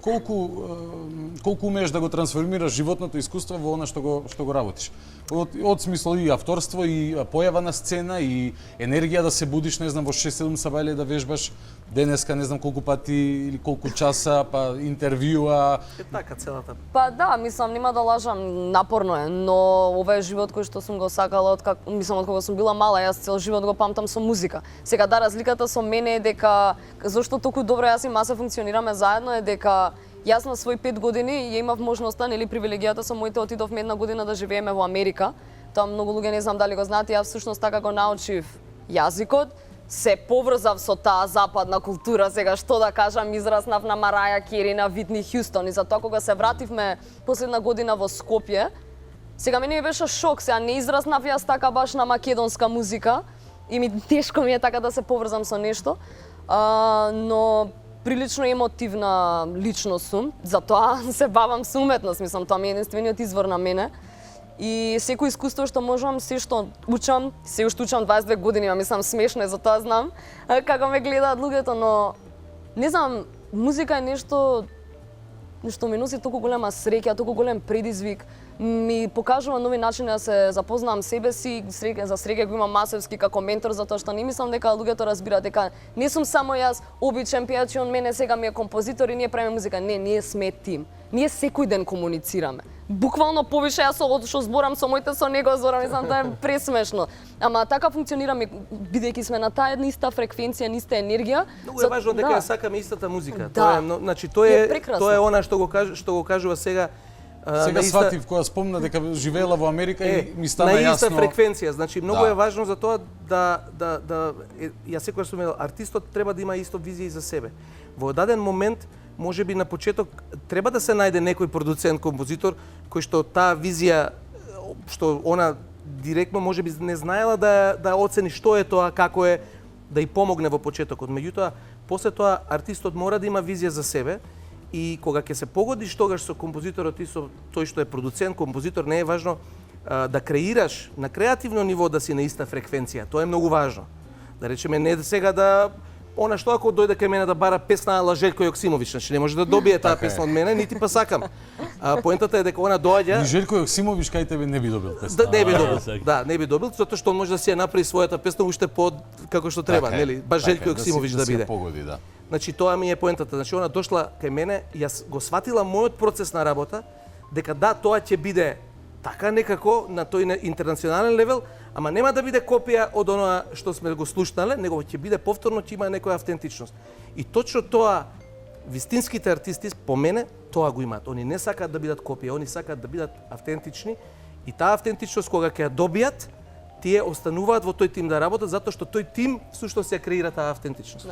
Колку колку умееш да го трансформираш животното искуство во она што го работиш. Од смисла и авторство, и појава на сцена, и енергија да се будиш, не знам, во 6-7 сабајле да вежбаш, денеска не знам колку пати или колку часа, па интервјуа. Така целата. Па да, мислам, нема да лажам, напорно е, но ова е живот кој што сум го сакала од кога сум била мала, јас цел живот го памтам со музика. Сега да, разликата со мене е дека зошто толку добро јас и Масе функционираме заедно е дека јас на свои 5 години ја имав можноста, нели привилегијата со моите отидовме 1 година да живееме во Америка. Тоа многу луѓе не знам дали го знаат, јас всушност така го научив јазикот, се поврзав со таа западна култура, сега што да кажам, израснав на Мараја Кери, на Витни Хјустон и затоа кога се вративме последна година во Скопје, сега мене ми беше шок, сега не израснав јас така баш на македонска музика и тешко ми е така да се поврзам со нешто, но прилично емотивна личност сум, затоа се бавам со уметност, мислам, тоа ми е единствениот извор на мене. И секој искуство што можам, се што учам, се уште учам 22 години, мислам смешно е, затоа знам како ме гледаат луѓето, но не знам, музика е нешто ми носи толку голема среќа, толку голем предизвик, ми покажува нови начини да се запознавам себе си, за среќа го имам Масевски како ментор, затоа што не мислам дека луѓето разбираат дека не сум само јас обичен пејач и он мене сега ми е композитор и ние правиме музика. Не, ние сме тим. Ние секој ден комуницираме. Буквално повише јас што зборам со моите со него зборам, мислам тоа е пресмешно. Ама така функционираме бидејќи сме на таа една иста фреквенција, иста енергија. Многу е важно дека ја сакаме истата музика. Да. Тоа е, значи тоа е она што го кажува сега. Сега сватив кога спомна дека живеела во Америка и ми стана јасно. На иста фреквенција, значи многу е важно за тоа ја секогаш сум артистот треба да има исто визија и за себе. Во даден момент можеби на почеток треба да се најде некој продуцент, композитор кој што таа визија што она директно можеби не знаела да оцени што е тоа, како е, да и помогне во почетокот. Меѓутоа, после тоа артистот мора да има визија за себе и кога ќе се погодиш тогаш со композиторот и со тој што е продуцент, композитор, не е важно да креираш на креативно ниво да си на иста фреквенција. Тоа е многу важно. Да речеме не сега да она што ако дојде кај мене да бара песна ала Желјко Јоксимович, значи не може да добие таа песна од мене, нити па сакам. Поентата е дека она доаѓа. И Желјко Јоксимович кај тебе не би добил песна. Не би добил. Да, не би добил, затоа што он може да си ја направи својата песна уште како што треба, нели? Баш Желјко Јоксимович да биде. Погоди, да. Значи тоа ми е поентата. Значи она дошла кај мене, јас го сватила мојот процес на работа, дека да, тоа ќе биде така некако на тој интернационален левел, ама нема да биде копија од оноа што сме го слушнале, него ќе биде повторно, ќе има некоја автентичност. И точно тоа вистинските артисти по мене тоа го имаат. Они не сакаат да бидат копија, они сакаат да бидат автентични и таа автентичност кога ќе ја добијат, тие остануваат во тој тим да работат затоа што тој тим всушност ја креира таа автентичност.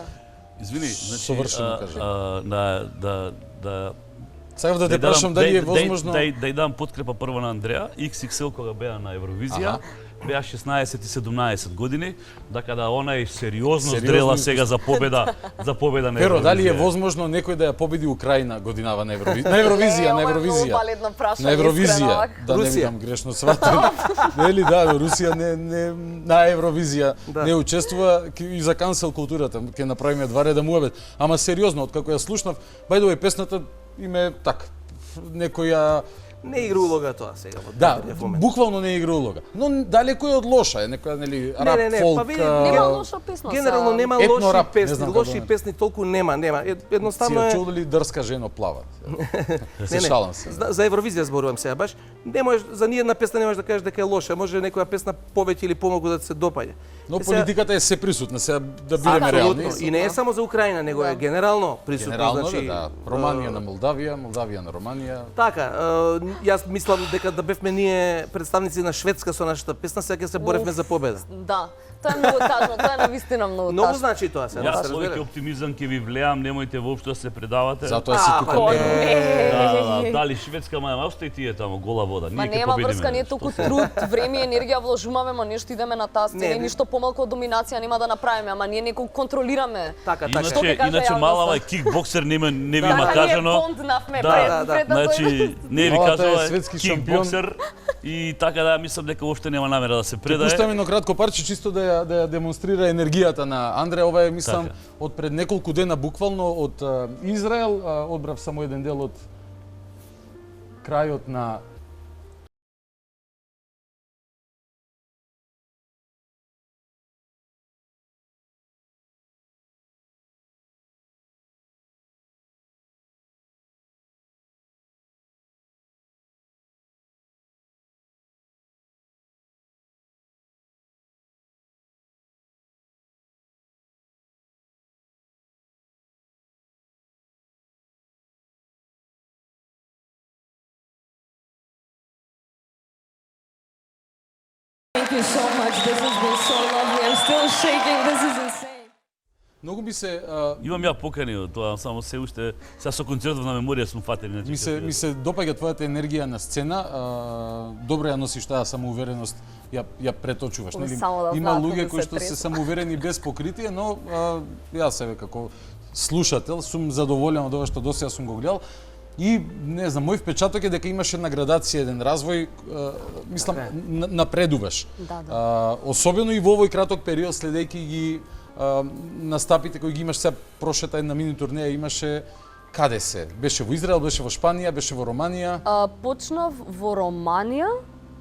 Извини, значи совршено кажа. Сакав да те прашам дали е возможно да ја дам подкрепа прво на Андреа, XXL кога беа на Евровизија. Беа 16 и 17 години, така да она е сериозно здрела сега за победа на Евровизија. Перо, дали е возможно некој да ја победи Украина годинава на Евровизија? На Евровизија. На Евровизија, да не бидам грешно сватен. Нели да, Русија не на Евровизија не учествува и за кансел културата, ќе направиме два реда муабет. Ама сериозно, откако ја слушнав, бајдове песната име така некоја не игра улога тоа сега во момент. Буквално не игра улога. Но далеко е од лоша, е некоја нели рап фолк. Нема лоша песна. Генерално нема лоши песни, лоши песни толку нема. Едноставно е. Си чули дрска жено плава. Се шалам се. За Евровизија зборувам сега баш. Не можеш за ни една песна не можеш да кажеш дека е лоша, може некоја песна повеќе или помалку да се допаѓа. Но политиката е се присутна, сега да бидеме реални. И не е само за Украина, него е генерално присутна, значи Романија на Молдавија, Молдавија на Романија. Така, јас мислам дека да бевме ние представници на Шведска со нашата песна, сега ќе се боревме за победа. Да, тоа е многу тажно, тоа е навистина многу тажно. Многу значи тоа сега. Јас овој оптимизам ќе ви влеам, немојте воопшто да се предавате. Затоа си тука. Дали Шведска маја още и тие таму гола вода. Ние ќе победиме. Нема врска, ние толку труд, време и енергија вложуваме, ама нешто идеме на таа сцена и ништо помалку од доминација нема да направиме, ама ние некој контролираме. Така. Иначе малава кикбоксер не ви има кажано. Да, значи не ви кажува кикбоксер и така да мислам дека уопште нема намера да се предае. Пуштаме едно кратко парче чисто да ја демонстрира енергијата на Андре. Ова е мислам од пред неколку дена буквално од Израел, одбрав само еден дел од крајот на Thank you so much. This has been so lovely. I'm still shaking. This is insane. Многу би се Имам ја покани од тоа, само се уште сега со концертот на меморија сум фатен. ми се допаѓа твојата енергија на сцена. Добро ја носиш таа самоувереност, ја преточуваш, нели? Има луѓе кои што се самоуверени без покритие, но јас себе како слушател сум задоволен од ова што досега сум го гледал. И, не знам, мој впечаток е дека имаш една градација, еден развој, мислам, напредуваш. Особено и во овој краток период, следејќи ги настапите кои ги имаш сега, прошлата една мини турнеја имаше каде се? Беше во Израел, беше во Шпанија, беше во Романија? Почнав во Романија,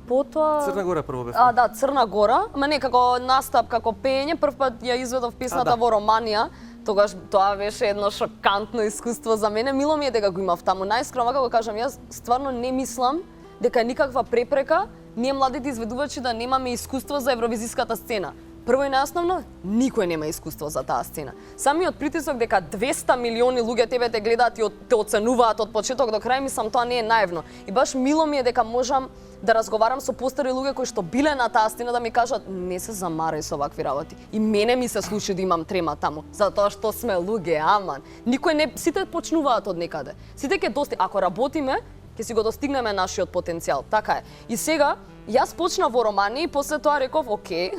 потоа Црна Гора прво бев. Да, Црна Гора, ама не како настап, како пење, прв пат ја изведов песната во Романија. Тогаш тоа беше едно шокантно искуство за мене. Мило ми е дека го имав таму. Најскрено како кажам, јас стварно не мислам дека е никаква препрека ние младите изведувачи да немаме искуство за евровизиската сцена. Прво и најосновно, никој нема искуство за таа сцена. Самиот притисок дека 200 милиони луѓе тебе те гледаат и те оценуваат од почеток до крај, мислам тоа не е наивно. И баш мило ми е дека можам да разговарам со постари луѓе кои што биле на таа сцена да ми кажат не се замарај со вакви работи. И мене ми се случи да имам трема таму, затоа што сме луѓе, аман. Никој не, сите почнуваат од некаде. Сите ќе ако работиме, ќе си го достигнеме нашиот потенцијал. Така е. И сега јас почнав во Романија и после тоа реков, окей,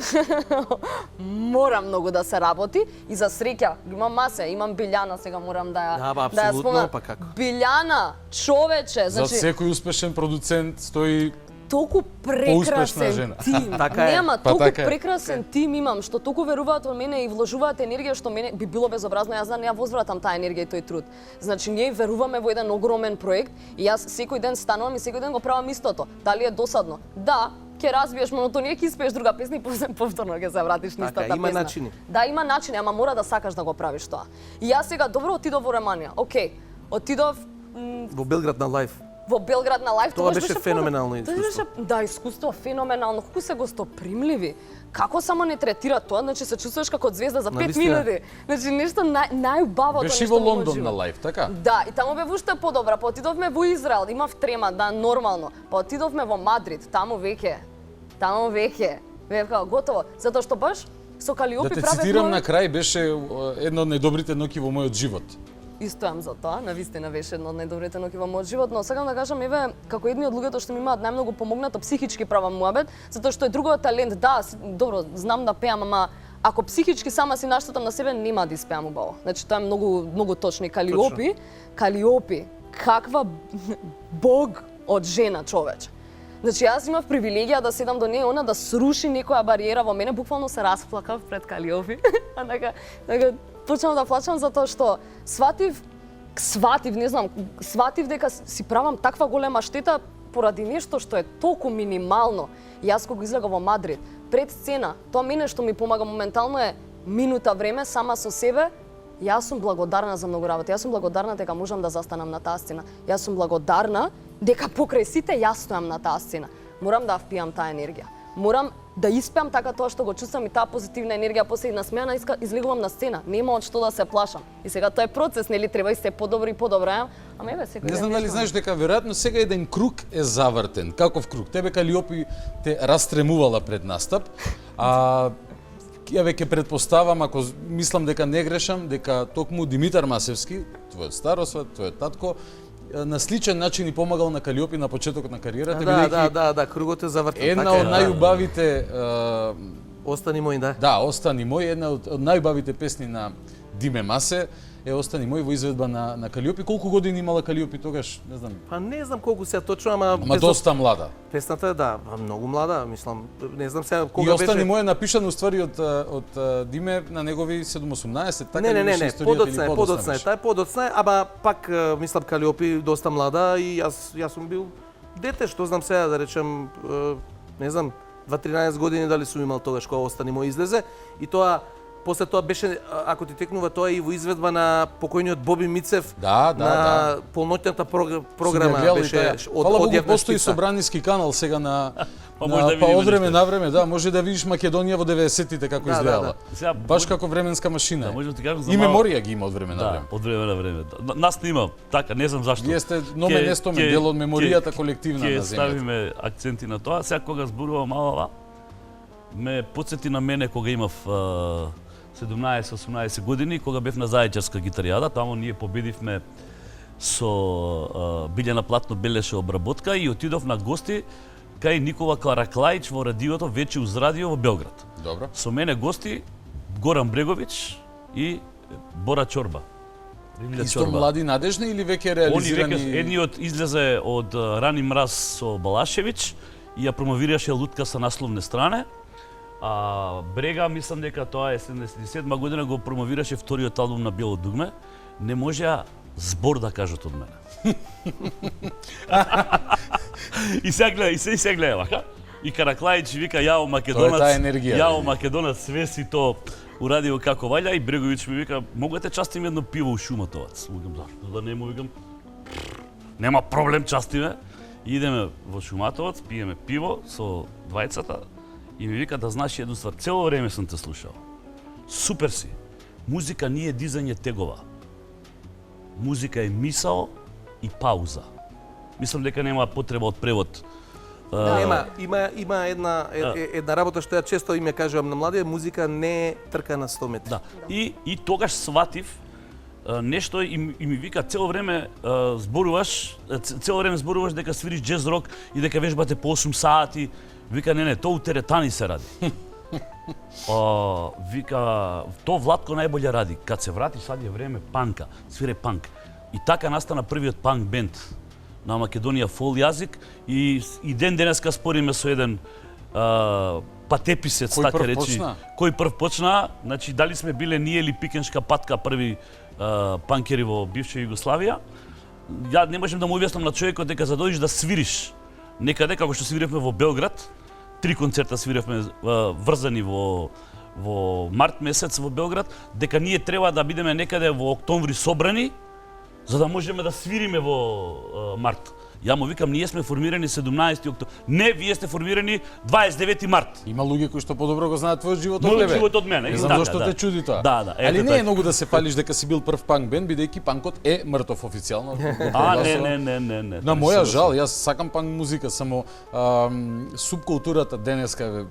мора многу да се работи и за среќа, имам масе, имам Билјана, сега морам да ја спомнам. Билјана, човече, значи за секој успешен продуцент стои толку прекрасен тим. Нема, толку прекрасен тим имам, што толку веруваат во мене и вложуваат енергија, што мене би било безобразно јас да не ја возвратам таа енергија и тој труд. Значи, ние веруваме во еден огромен проект и јас секој ден станувам и секој ден го правам истото. Дали е досадно? Да, ќе разбиеш монотонија, ќе испееш друга песна и повторно ќе се вратиш на истата песна. Има начини. Да, има начини, ама мора да сакаш да го правиш тоа. И јас сега добро отидов во Романија. Океј, отидов во Белград на лајв. Во Белград на лајв, тоа беше феноменално искуство. Да, искуство феноменално. Колку се гостопримливи. Како само не третира тоа, значи се чувствуваш како звезда за 5 минути. Значи нешто најубавото нешто. Беше во Лондон на лајв, така? Да, и таму бев уште подобра. Отидовме во Израел, имав трема, да, нормално. Отидовме во Мадрид, таму веќе. Бев како готово, затоа што баш со Калиопи правев. Да те цитирам на крај, беше едно од најдобрите ноќи во мојот живот. Истојам за тоа, навистина беше едно од најдобрите ноќи во мојот живот, но сакам да кажам, еве, како едни од луѓето што ми имаат најмногу помогнато психички правам муабет, затоа што е другиот талент, да, добро, знам да пеам, ама ако психички сама си наштатам на себе, нема да испеам убаво. Значи тоа е многу точно. Калиопи, каква бог од жена, човече. Значи јас имав привилегија да седам до неја, она да сруши некоја бариера во мене, буквално се расплакав пред Калиопи. Почнав да плачам затоа што сватив дека си правам таква голема штета поради нешто што е толку минимално. Јас кога излегов во Мадрид, пред сцена, тоа мене што ми помага моментално е минута време сама со себе. Јас сум благодарна за многу работа. Јас сум благодарна дека можам да застанам на таа сцена. Јас сум благодарна дека покрај сите јас стојам на таа сцена. Морам да впијам таа енергија. Морам да испеам така тоа што го чувствам и таа позитивна енергија, после насмеана излегувам на сцена. Нема од што да се плашам. И сега тоа е процес, нели, треба и се подобри и подобра. Ама еве секој. Не знам дали знаеш дека веројатно сега еден круг е завртен. Каков круг? Тебе Калиопи те растремувала пред настап. Еве ќе претпоставам, ако мислам дека не грешам, дека токму Димитар Масевски, твојот старосват, твојот татко, на сличен начин и помагал на Калиопи на почетокот на кариерата, бидејќи да, кругот е завртен. Една од најубавите Остани мој, да. Да, Остани мој, една од најубавите песни на Диме Масе Остани мој во изведба на Калиопи. Колку години имала Калиопи тогаш, не знам. Па не знам колку сега точно, ама доста млада. Песната да, многу млада, мислам, не знам сега кога беше. И Остани мој напишан уствари од Диме на негови 7-18, така не, подоцна е, тај подоцна е, ама пак мислам Калиопи доста млада и јас сум бил дете, што знам сега да речем, не знам, 2-13 години дали сум имал тогаш кога Остани мој излезе и тоа после тоа беше, ако ти текнува, тоа и во изведба на покојниот Боби Мицев на полноќната програма беше од Фала Богу, постои Собраниски канал сега на од време на време, да, може да видиш Македонија во 90-тите како изгледала. Баш како временска машина. И меморија ги има од време на време. Од време на време. Нас не има, така, не знам зашто. Вие сте номен нестомен дел од меморијата колективна на земјата. Ќе ставиме акценти на тоа. Сега кога зборувам малава, ме потсети на мене кога имав 17-18 години, кога бев на Зајчарска гитаријада, таму ние победивме со Билјана Платно белеше обработка и отидов на гости кај Никола Караклајич во радиото, вече уз радио во Белград. Добро. Со мене гости Горан Бреговиќ и Бора Чорба. Исто млади надежни или веќе реализирани? Едниот излезе од Рани мраз со Балашевиќ и ја промовираше Лутка со насловне стране. А Брега, мислам дека тоа е 77 година, го промовираше вториот албум на Бело дугме. Не можеа збор да кажат од мене. И се гледа вака. И Караклајич вика јао Македонец, све си то урадио како валја и Бреговиќ ми вика могу те частим едно пиво у Шуматовац. Викам зашто да не му викам. Нема проблем, частиме. Идеме во Шуматовац, пиеме пиво со двајцата. И ми вика да знаеш едно ствар, цело време сум те слушал. Супер си. Музика не е дизање тегова. Музика е мисал и пауза. Мислам дека нема потреба од превод. Има една работа што ја често им ја кажувам на младија, музика не е трка на 100 метри. Да. И тогаш сватив нешто и ми вика цело време зборуваш дека свириш джез рок и дека вежбате по 8 сати. Вика, не, тоа у теретани се ради. Вика, тоа Владко најболje ради. Кад се врати, сад е време панка, свире панк. И така настана првиот панк бенд на Македонија фол јазик и ден денеска спориме со еден патеписец, така речи. Кој прв почна? Значи, дали сме биле ние или Пикеншка патка први панкери во бивша Југославија? Ја не можам да му објаснам на човекот дека за дојдеш да свириш некаде, како што свиревме во Белград, 3 концерта свиревме врзани во март месец во Белград, дека ние треба да бидеме некаде во октомври собрани, за да можеме да свириме во март. Ја му викам, ние сме формирани 17 октомври. Не, вие сте формирани 29 март. Има луѓе кои што подобро го знаат твојот живот од тебе. Мојот живот од мене. Не знам зашто те чуди тоа. Да. Али не е многу да се палиш дека си бил прв панк бенд, бидејќи панкот е мртов официјално. Не. На моја жал, јас сакам панк музика, само субкултурата денеска е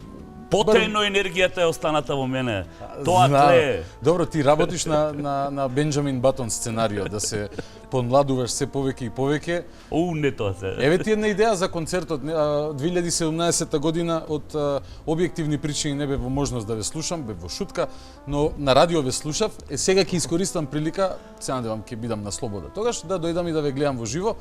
потајно енергијата е останата во мене. Тоа тлее. Добро, ти работиш на Бенџамин Батон сценарио, да се помладуваш се повеќе и повеќе. Не тоа се. Еве ти една идеја за концертот 2017 година, од објективни причини не бев во можност да ве слушам, бев во шутка, но на радио ве слушав. Сега ќе искористам прилика, се надевам ќе бидам на слобода. Тогаш да дојдам и да ве гледам во живо.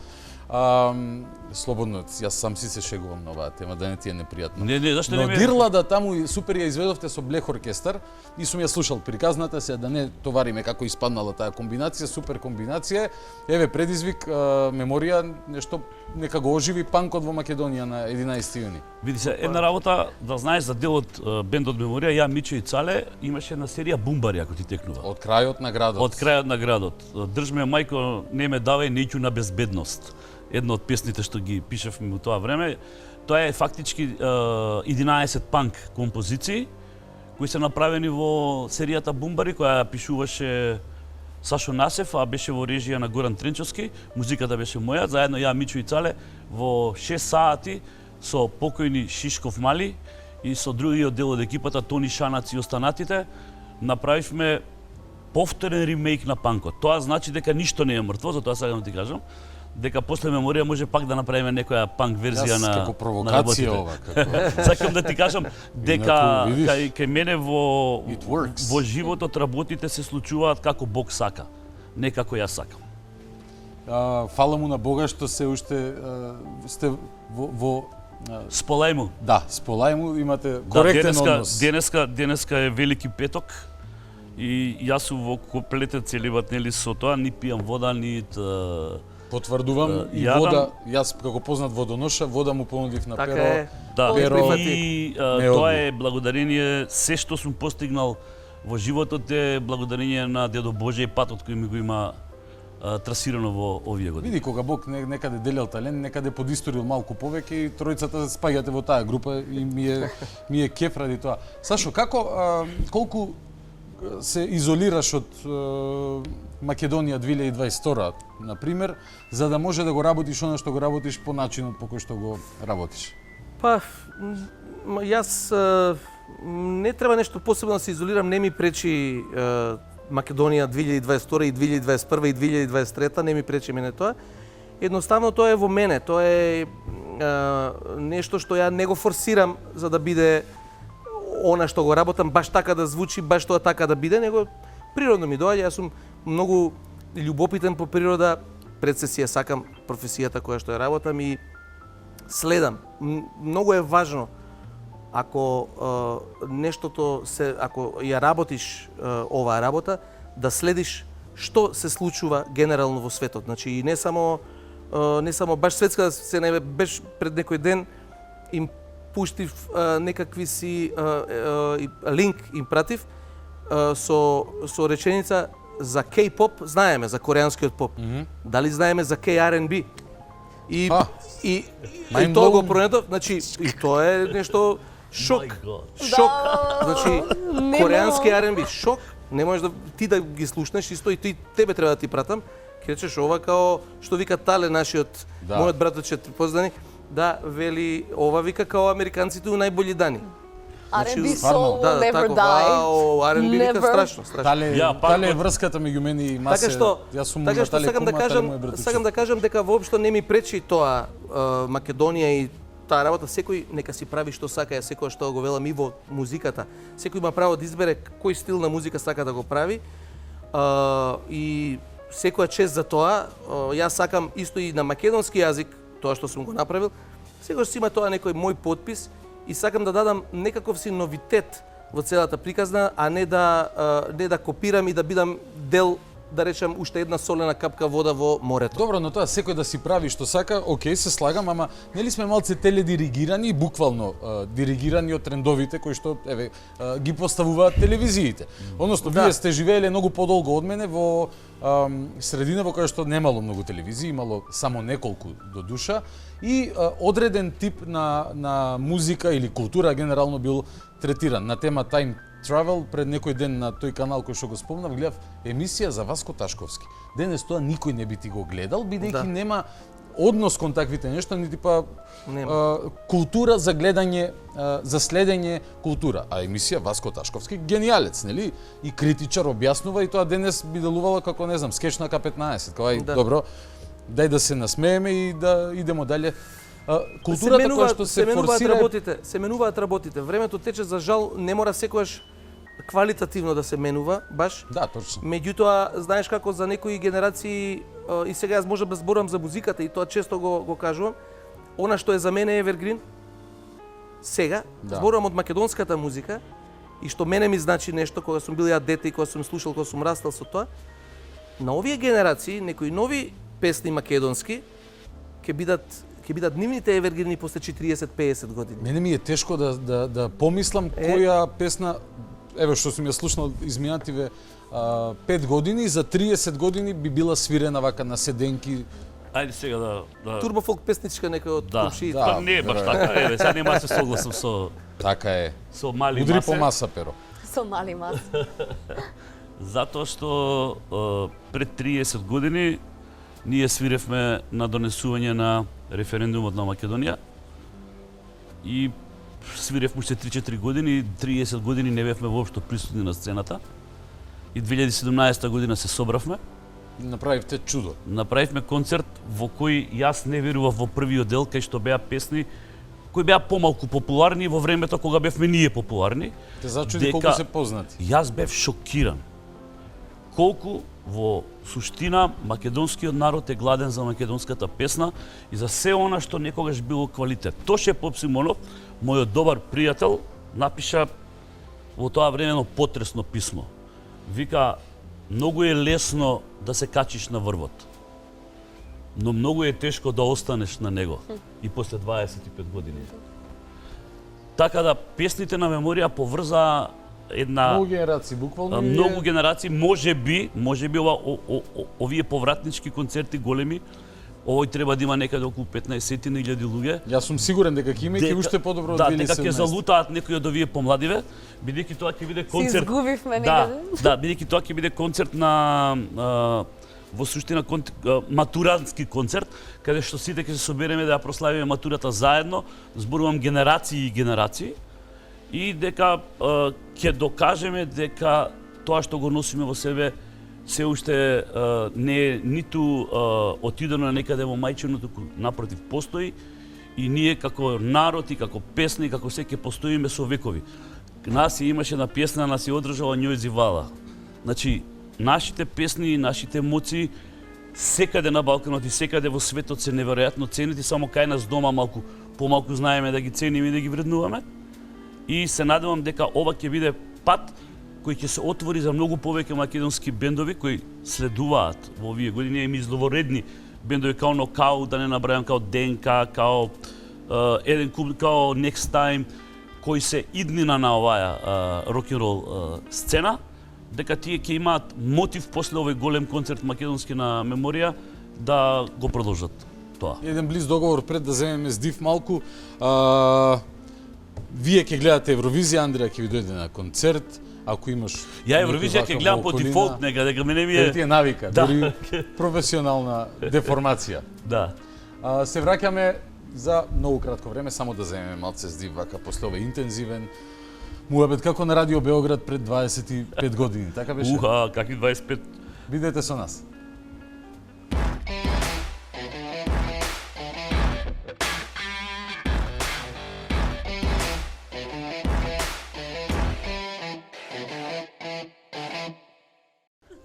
Слободно, јас сам си се шегувам на оваа тема, да не ти е непријатно. Зашто не ме... Дирлада таму супер ја изведовте со Блех оркестар и сум ја слушал приказната, се да не товариме како испаднала таа комбинација, супер комбинација. Еве предизвик, меморија, нешто нека го оживи панкот во Македонија на 11 јуни. Види се, една работа, да знаеш за делот бендот Меморија, ја, Мичо и Цале, имаше една серија Бумбари, ако ти текнува. Од крајот на градот. Од крајот на градот. Држме мајко, не ме давај, неќу на безбедност. Една од песните што ги пишевме во тоа време. Тоа е фактички 11 панк композиции кои се направени во серијата Бумбари, која пишуваше Сашо Насев, а беше во режија на Горан Тренчовски. Музиката беше моја, заедно ја, Мичо и Цале, во 6 сати со покојни Шишков Мали и со другиот дел од екипата Тони Шанац и останатите направивме повторен ремейк на панкот. Тоа значи дека ништо не е мртво, затоа сакам да ти кажам дека после Меморија може пак да направиме некоја панк верзија на како провокација ова, како. Сакам да ти кажам дека кај мене во животот работите се случуваат како Бог сака. не како јас сакам. Фала му на Бога што се уште сте во Сполај му. Да, сполај му, имате коректен однос. Денеска е Велики петок и јас сум во комплетен целибат, нели, со тоа, ни пијам вода, ни потврдувам и јадам. вода, јас како познат водоноша, вода му понудив на Така Перо. е. Да, Перо и тоа е благодарение, се што сум постигнал во животот е благодарение на Дедо Боже и патот кој ми го има трасирано во овие години. Види, кога Бог некаде делел талент, некаде подисторил малку повеќе и тројцата спаѓате во таа група и ми е кеф ради тоа. Сашо, колку се изолираш од Македонија 2022, например, за да може да го работиш она што го работиш по начинот по кој што го работиш? Па, јас не треба нешто посебно да се изолирам, не ми пречи Македонија 2022 и 2021 и 2023, не ми пречи мене тоа. Едноставно тоа е во мене, тоа е нешто што ја не го форсирам за да биде она што го работам, баш така да звучи, баш тоа така да биде, него природно ми доаѓа, јас сум многу љубопитен по природа, пред се си ја сакам професијата која што ја работам и следам. Многу е важно ако нештото ако ја работиш оваа работа, да следиш што се случува генерално во светот. Значи и не само баш светска се не беш пред некој ден им пуштив некакви си линк им пратив со реченица за K-pop знаеме, за кореанскиот поп. Дали знаеме за K-R&B? И тоа го пронетов, значи и тоа е нешто шок. Шок. Значи кореански R&B шок. Не можеш ти да ги слушнеш исто и тебе треба да ти пратам. Ќе речеш ова као што вика Тале нашиот мојот браточет познаник, да вели ова вика као американците у најбољи дани. R&B soul will never die. R&B вика страшно. Тале е врската меѓу мене и Масе. Така што сакам да кажам дека воопшто не ми пречи тоа Македонија и таа работа, секој нека си прави што сака, секој што го велам и во музиката. Секој има право да избере кој стил на музика сака да го прави. И секоја чест за тоа. Јас сакам исто и на македонски јазик, тоа што сум го направил. Секој си има тоа некој мој подпис и сакам да дадам некаков си новитет во целата приказна, а не да копирам и да бидам дел, да речем, уште една солена капка вода во морето. Добро, но тоа секој да си прави што сака, окей, се слагам, ама нели сме малце теледиригирани, буквално диригирани од трендовите кои што ги поставуваат телевизиите. Односно, вие сте живееле многу подолго од мене во средина во која што немало многу телевизии, имало само неколку до душа и одреден тип на музика или култура генерално бил третиран. На тема Time Travel пред некој ден на тој канал кој што го спомнав, гледав емисија за Васко Ташковски. Денес тоа никој не би ти го гледал, бидејќи нема однос кон таквите нешта, нити па култура за гледање, за следење култура. А емисија Васко Ташковски гениалец, нели? И критичар објаснува и тоа денес би делувало како, не знам, скеч на К15. Кај добро, дај да се насмееме и да идемо дале. Културата која што се форсира... Се менуваат работите. Времето тече, за жал, не мора секојаш квалитативно да се менува, баш. Да, точно. Меѓутоа, знаеш како за некои генерации, и сега јас можам да зборам за музиката и тоа често го кажувам, она што е за мене Evergreen, сега, зборувам од македонската музика, и што мене ми значи нешто кога сум бил ја дете и кога сум слушал, кога сум растал со тоа, на овие генерации, некои нови песни македонски, ќе бидат нивните евергрини после 40-50 години. Мене ми е тешко да помислам која песна, еве што сум ја слушнал изминативе 5 години, за 30 години би била свирена вака на седенки. Ајде сега да... Турбофолк песничка некој од комшиите. Да, не е баш така. Еве, сега нема се согласам со... Така е. Со мали Удри масе. по маса, Перо. Со мали маса. Затоа што пред 30 години ние свиревме на донесување на референдумот на Македонија и свиревме уште 3-4 години, 30 години не бевме воопшто присутни на сцената и 2017 година се собравме. Направивте чудо. Направивме концерт во кој јас не верував во првиот дел, кај што беа песни кои беа помалку популарни во времето кога бевме ние популарни. Те зачуди колку се познати. Јас бев шокиран. Колку Во суштина, македонскиот народ е гладен за македонската песна и за се она што некогаш било квалитет. Тоше Попсимонов, мојот добар пријател, напиша во тоа времено потресно писмо. Вика, многу е лесно да се качиш на врвот, но многу е тешко да останеш на него и после 25 години. Така да песните на Меморија поврза една многу генерации буквално многу генерации, можеби овие повратнички концерти големи, овој треба да има некаде околу 15.000 луѓе. Јас сум сигурен дека ќе има и ќе уште подобро од 2017. Да, дека ќе залутаат некои од овие помладиве, бидејќи тоа ќе биде концерт. Си изгубивме некаде. Да, бидејќи тоа ќе биде концерт на во суштина матурански концерт, каде што сите ќе се собереме да ја прославиме матурата заедно, зборувам генерации и генерации, и дека ќе докажеме дека тоа што го носиме во себе се уште не е ниту отидено некаде во мајчиното, напротив постои, и ние како народ и како песни, како се ќе постоиме со векови. Нас имаше една песна, нас ја одржала Њојзи Вала. Значи, нашите песни и нашите емоции секаде на Балканот и секаде во светот се неверојатно ценети, само кај нас дома малку помалку знаеме да ги цениме и да ги вреднуваме. И се надевам дека ова ќе биде пат кој ќе се отвори за многу повеќе македонски бендови кои следуваат во овие години, и изловоредни бендови као Нокаут, да не набрајам, као ДНК, као еден клуб, као Next Time, кои се иднина на оваа рок-н-рол сцена, дека тие ќе имаат мотив после овој голем концерт македонски на Меморија да го продолжат тоа. Еден близ договор пред да земеме здив малку. Вие ќе гледате Евровизија, Андреја ќе ви дојде на концерт. Ако имаш ја Евровизија ќе гледам по дефолт нега, дека мене ми е ти е навика, дури професионална деформација. Да. Се враќаме за многу кратко време, само да земеме малце здив вака после овој интензивен муабет како на Радио Београд пред 25 години, така беше? Какви 25? Бидете со нас.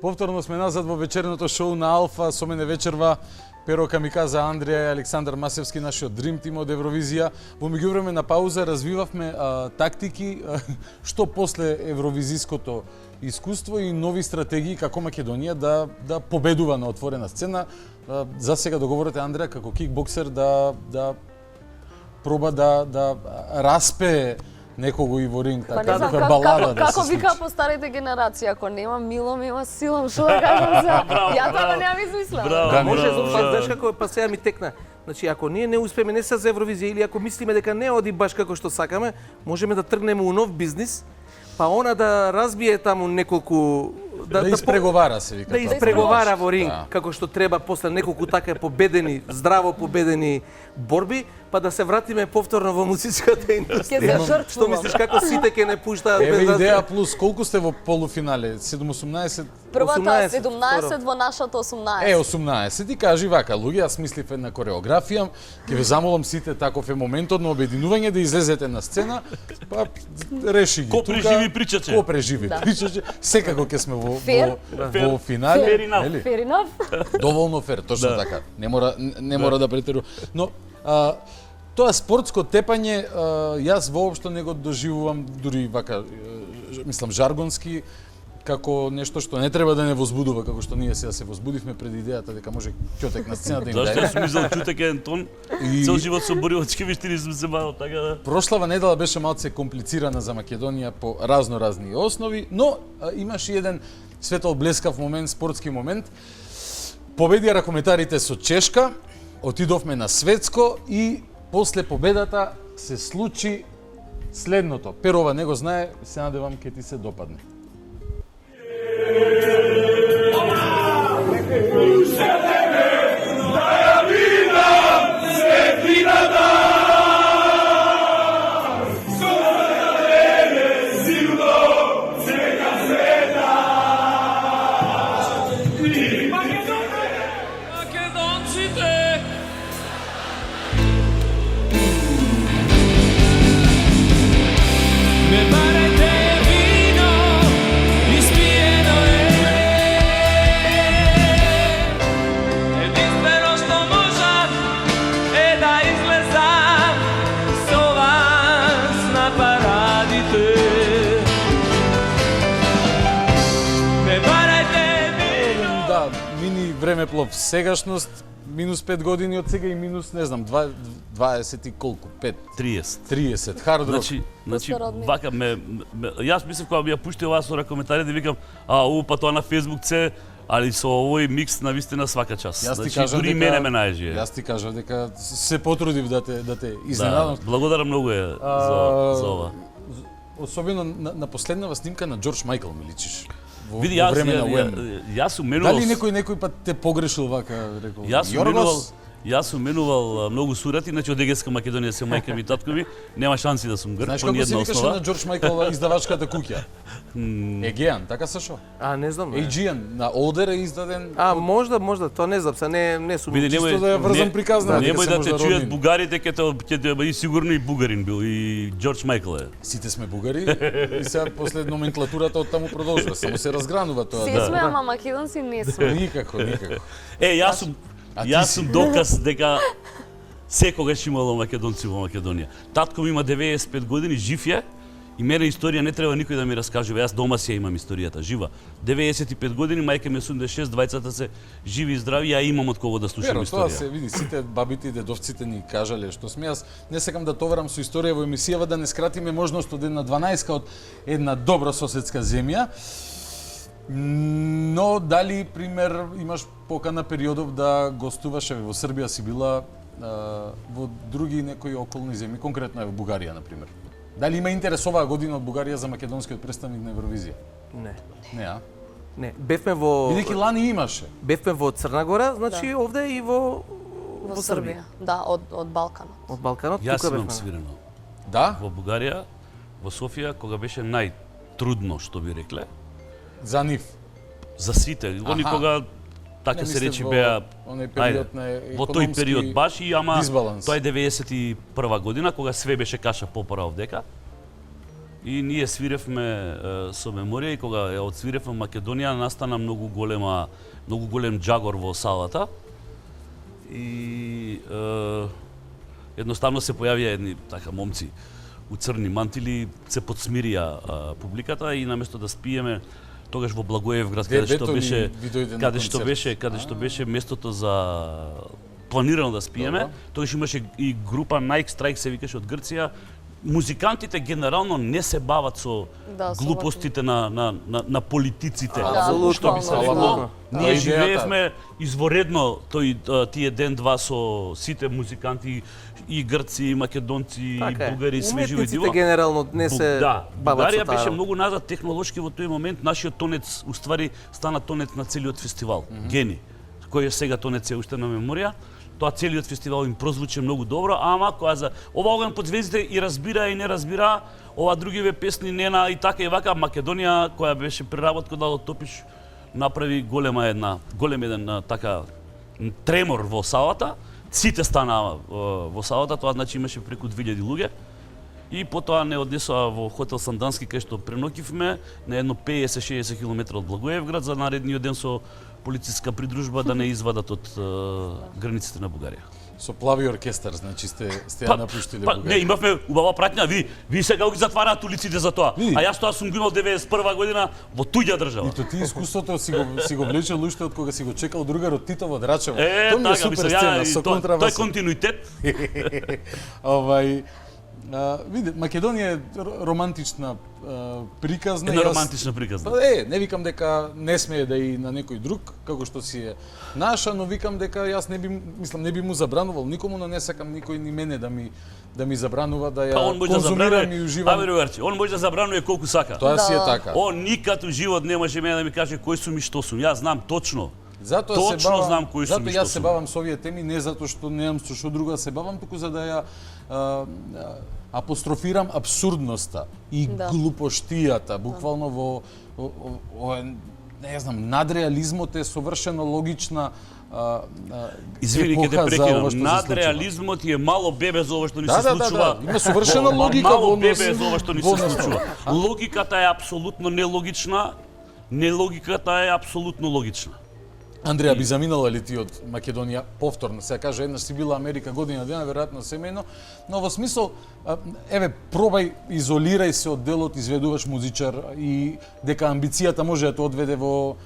Повторно сме назад во вечерното шоу на Алфа, со мене вечерва Перо Камиказа, Андреја и Александар Масевски, нашиот Dream Team од Евровизија. Во меѓувреме на пауза развивавме тактики што после евровизиското искуство и нови стратегии како Македонија да победува на отворена сцена. За сега договорите Андреја како кикбоксер да проба да распее некого и во ринг, така да балада да се како случи. вика по старите генерации, ако нема милом, има силом, што да кажам за? Ја тоа немам измислено. Да, може, знаеш како па сега ми текна. Значи, ако ние не успееме не се за Евровизија или ако мислиме дека не оди баш како што сакаме, можеме да тргнеме у нов бизнис, па она да разбие таму неколку да испреговара се вика. Да испреговара во ринг како што треба после неколку така победени, здраво победени борби, па да се вратиме повторно во музичката индустрија. Што мислиш како сите ќе не пуштаат без Еве идеја плюс, колку сте во полуфинале? 7-18? Првата 17, во нашата 18. 18. И кажи вака, луѓе, јас мислив една кореографија, ќе ве замолам сите, таков е моментот на обединување, да излезете на сцена, па реши ги. Ко преживи причаче. Ко преживи причаче. Секако ќе сме во финале. Fair enough. Доволно фер, точно така. Не мора да претеру. Но тоа спортско тепање, јас воопшто не го доживувам, дури вака, мислам, жаргонски, како нешто што не треба да не возбудува, како што ние сега се возбудивме пред идејата дека може Ќотек на сцената им да Зашто сум мислел Ќотек е тон, цел живот со боривачки вештини сум се бавил, така да. Прошлава недела беше малце комплицирана за Македонија по разни основи, но имаше еден светол блескав момент, спортски момент. Победија ракометарите со Чешка, отидовме на светско и после победата се случи следното. Перова не го знае, се надевам ќе ти се допадне. Me parete vino, ispieno времеплов сегашност, минус 5 години од сега и минус, не знам, 20 и колку? 5? 30. Hard rock. Значи, вака јас мислев кога ми ја пушти оваа сора коментари да викам, па тоа на Facebook се, али со овој микс на вистина свака час. Значи, дури мене ме најжи. Јас ти кажав дека се потрудив да те изненадам. Да, благодарам многу за ова. Особено на последнава снимка на Џорџ Мајкл ми личиш. Види, јас сум менувал... Дали некој пат те погрешил вака, рекол? Јас сум менувал многу сурати, значи од Егејска Македонија се мајка ми и татко ми, нема шанси да сум грк, знаеш како се викаше на Џорџ Мајкл издавачката куќа? Егејан, така Сашо? Не знам. Егејан, на Олдер е издаден... Можда, тоа не знам, не сум... Чисто да ја врзам приказна. Немој да те чујат бугарите, ќе и сигурно и бугарин бил, и Џорџ Мајкл е. Сите сме бугари и сега после номенклатурата од таму продолжува, само се разгранува тоа. Се сме, ама македонци не сме. Никако. Јас сум доказ дека секогаш имало македонци во Македонија. Татко ми има 95 години, жив е, и мене историја не треба никој да ми раскажува. Јас дома си ја имам историјата, жива. 95 години, мајка ми е 86, двајцата се живи и здрави, ја имам од кого да слушам историја. Тоа се види, сите бабите и дедовците ни кажале што сме. Јас не сакам да товарам со историја во емисијава, да не скратиме можност од една 12 од една добра соседска земја. Но дали, пример, имаш покана периодов да гостуваш во Србија, си била во други некои околни земји, конкретно во Бугарија, на пример? Дали има интерес оваа година од Бугарија за македонскиот представник на Евровизија? Не, бевме во... Бидејќи лани имаше. Бевме во Црна Гора, значи овде и во Србија. Да, од Балканот. Од Балканот, јас тука имам свирено. Да? Во Бугарија, во Софија, кога беше најтрудно, што би рекле. За нив? За сите. Они кога така се речи беа во тој период баш, и ама тоа е 91 година кога све беше каша попара овдека. И ние свиревме со меморија, и кога ја отсвиревме Македонија, настана многу голем џагор во салата. И едноставно се појавија едни така момци у црни мантили, се подсмирија публиката, и наместо да спиеме тогаш во Благоевград, каде што беше местото за планирано да спиеме, тогаш имаше и група Nike Strike, се викаше, од Грција. Музикантите генерално не се бават со глупостите на политиците. Што би се рекло, ние живеевме изворедно тие ден-два со сите музиканти, и грци, и македонци, и бугари, сме живи диво. Уметниците генерално не се бават со Бугарија беше многу назад технолошки во тој момент. Нашиот тонец, уствари, стана тонец на целиот фестивал. Гени, кој е сега тонец е уште на меморија. Тоа целиот фестивал им прозвучи многу добро, ама кога за ова оган под звездите и разбира и не разбира, ова другиве песни нена и така и вака, Македонија која беше преработка да Топиш направи голем еден така тремор во салата. Сите стана во салата, тоа значи имаше преку 2000 луѓе. И потоа не однесоа во хотел Сандански, кај што пренокивме на едно 50-60 км од Благоевград, за наредниот ден со полициска придружба да не извадат од границите на Бугарија. Со плави оркестар, значи сте ја напуштиле Бугарија. Не, имавме убава пратња, ви сега ги затвараат улиците за тоа. А јас тоа сум го имал 91 година во туѓа држава. И ти искуството си го влечел уште од кога си го чекал другарот Тито во Драчево. Тоа ми е супер сцена, со контрабас. Тоа е континуитет. Види, Македонија е романтична приказна. Една романтична приказна. Не викам дека не смее да и на некој друг, како што си е наша, но викам дека јас не би му забранувал никому, но не сакам никој ни мене да ми забранува да ја конзумирам и уживам. Он може да забранува колку сака. Тоа си е така. Он никад у живот не може мене да ми каже кој сум и што сум. Јас знам точно. Затоа знам кој сум и што сум. Јас се бавам со овие теми не затоа што немам со што друго да се бавам, туку за да ја апострофирам абсурдноста и глупоштијата, буквално во не знам, надреализмот е совршено логична Извини, ке те прекинам. Надреализмот е мало бебе за ова што ни се случува. Има совршена логика во мало бебе за ова што ни се случува. Логиката е апсолутно нелогична, нелогиката е апсолутно логична. Андреја, би заминала ли ти од Македонија повторно? Се каже, еднаш си била Америка година дена, веројатно семејно, но во смисол, пробај, изолирај се од делот, изведуваш музичар и дека амбицијата може да те одведе во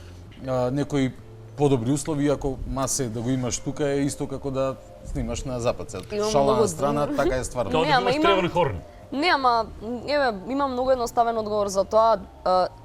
некој подобри услови, ако масе да го имаш тука е исто како да снимаш на запад. Имам Шала многу- на страна, така е стварно. Не, ама имам- хорн. Не, ама еве имам многу едноставен одговор за тоа.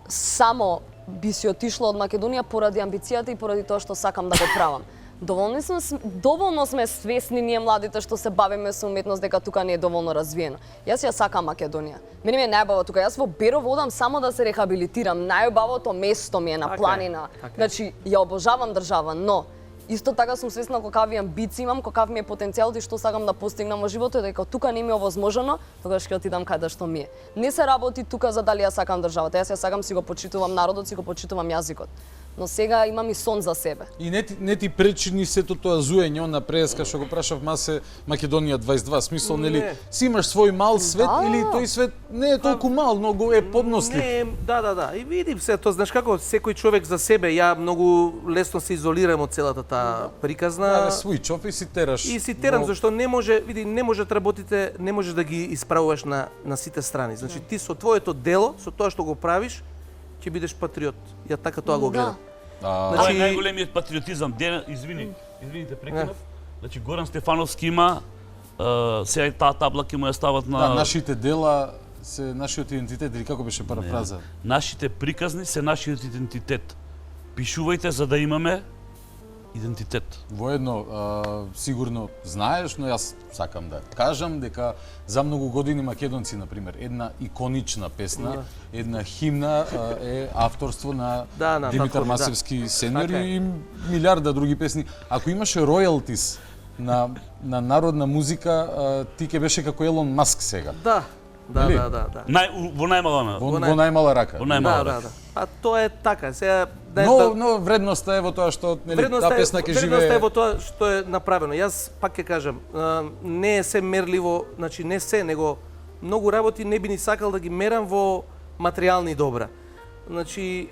Само би си отишло од Македонија поради амбицијата и поради тоа што сакам да го правам. Доволно сме свесни ние младите што се бавиме со уметност дека тука не е доволно развиено. Јас ја сакам Македонија. Мене ми е најбаво тука. Јас во Беров одам само да се рехабилитирам. Најубавото место ми е на планина. Значи, ја обожавам држава, но исто така сум свесна какави амбиции имам, какав ми е потенцијалот и што сакам да постигнам во животот, дека тука не ми е овозможено, тогаш ќе отидам каде што ми е. Не се работи тука за дали ја сакам државата. Јас ја сакам, си го почитувам народот, си го почитувам јазикот. Но сега имам и сон за себе. И не ти пречи ни сето тоа зуење на преска што го прашав масе Македонија 22, смисол нели си имаш свој мал свет или тој свет не е толку мал, но го е поднослив. Не, да. И види се тоа, знаеш како секој човек за себе, ја многу лесно се изолирам од целата таа приказна. Switch off и си тераш. И си терам зашто не може, види, не може да работите, не можеш да ги исправуваш на сите страни. Значи ти со твоето дело, со тоа што го правиш, ќе бидеш патриот. Ја така тоа го гледам. Тоа е најголемиот патриотизам. Извините, прекинав. Значи Горан Стефановски има сега таа табла ќе му ја стават на нашите дела се нашиот идентитет или како беше парафраза? Нашите приказни се нашиот идентитет. Пишувајте за да имаме идентитет. Воедно, сигурно знаеш, но јас сакам да кажам дека за многу години македонци, например, една иконична песна, една химна е авторство на Димитар Масевски сеньор и милиарда други песни. Ако имаше роялтис на народна музика, ти ќе беше како Елон Маск сега. Да. Во најмала во најмала рака. Да. А тоа е така. Сега но вредноста е во тоа што таа песна ќе живее. Вредноста е во тоа што е направено. Јас пак ќе кажам, не е се мерливо, значи не се, него многу работи не би ни сакал да ги мерам во материјални добра. Значи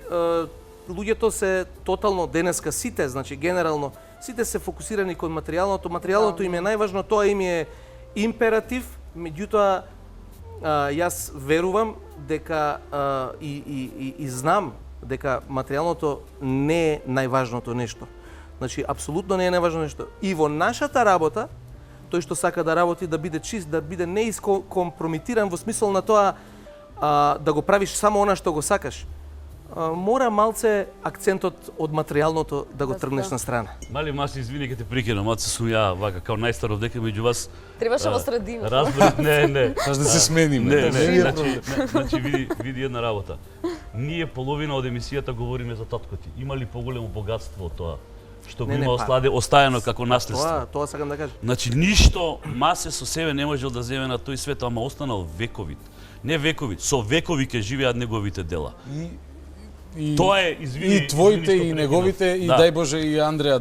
луѓето се тотално денеска сите, значи генерално сите се фокусирани кон материјалното. Материјалното им е најважно, тоа им е императив, меѓутоа јас верувам дека и знам дека материјалното не е најважното нешто. Значи, апсолутно не е најважно нешто. И во нашата работа, тој што сака да работи, да биде чист, да биде неискомпрометиран во смисол на тоа да го правиш само она што го сакаш, мора малце акцентот од материјалното да го тргнеш на страна. Мали маси, извини ке те прекинам, маце сум ја вака као најстар овдека меѓу вас. Требаше во средина. Разбрав, не. Може да се смениме. Значи види една работа. Ние половина од емисијата говориме за татко ти. Има ли поголемо богатство од тоа што го има оставено како наследство? Тоа сакам да кажам. Значи ништо масе со себе не можел да земе на тој свет, ама останал вековит. Не вековит, со векови ќе живеат неговите дела. Тоа е, извини, и твоите и неговите и дај Боже и Андреа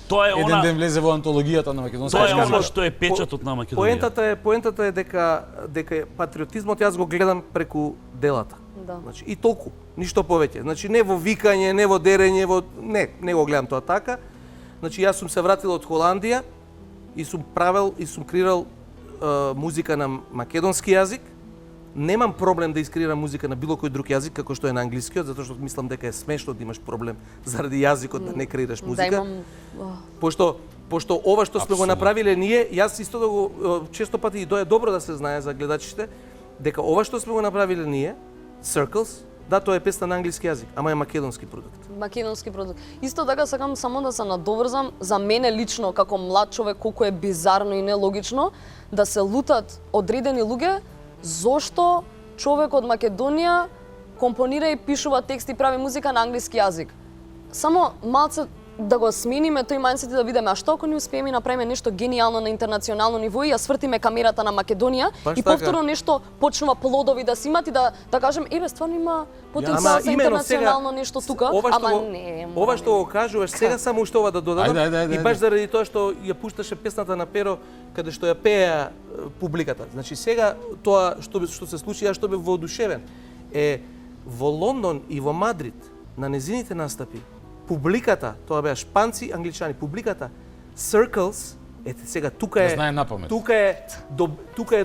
тоа е еден ден влезе во антологијата на македонска музика. Тоа е она што е печатот на Македонија. Поентата е дека патриотизмот јас го гледам преку делата. Значи и толку, ништо повеќе. Значи не во викање, не во дерење, не го гледам тоа така. Значи јас сум се вратил од Холандија и сум правел и сум креирал музика на македонски јазик. Немам проблем да искреирам музика на било кој друг јазик како што е на англискиот, затоа што мислам дека е смешно да имаш проблем заради јазикот да не креираш музика. Пошто ова што сме го направиле ние, јас исто да го често пати и тоа е добро да се знае за гледачите, дека ова што сме го направиле ние, Circles, да, тоа е песна на англиски јазик, ама е македонски продукт. Македонски продукт. Исто така сакам само да се надоврзам, за мене лично како млад човек колку е бизарно и нелогично да се лутат одредени луѓе зошто човек од Македонија компонира и пишува текст и прави музика на англиски јазик. Само малце да го смениме тој мајндсет и да видиме, а што ако не успееме направиме нешто гениално на интернационално ниво и ја свртиме камерата на Македонија и повторно нешто почнува плодови да се имат и да кажем, стварно има потенцијал за интернационално нешто тука, ама не. Ова што го кажуваш сега само уште ова да додадам и баш заради тоа што ја пушташе песната на Перо каде што ја пеа публиката. Значи сега тоа што се случи, јас што бев воодушевен е во Лондон и во Мадрид на незините настапи публиката, тоа беа шпанци, англичани, публиката Circles, ете сега тука е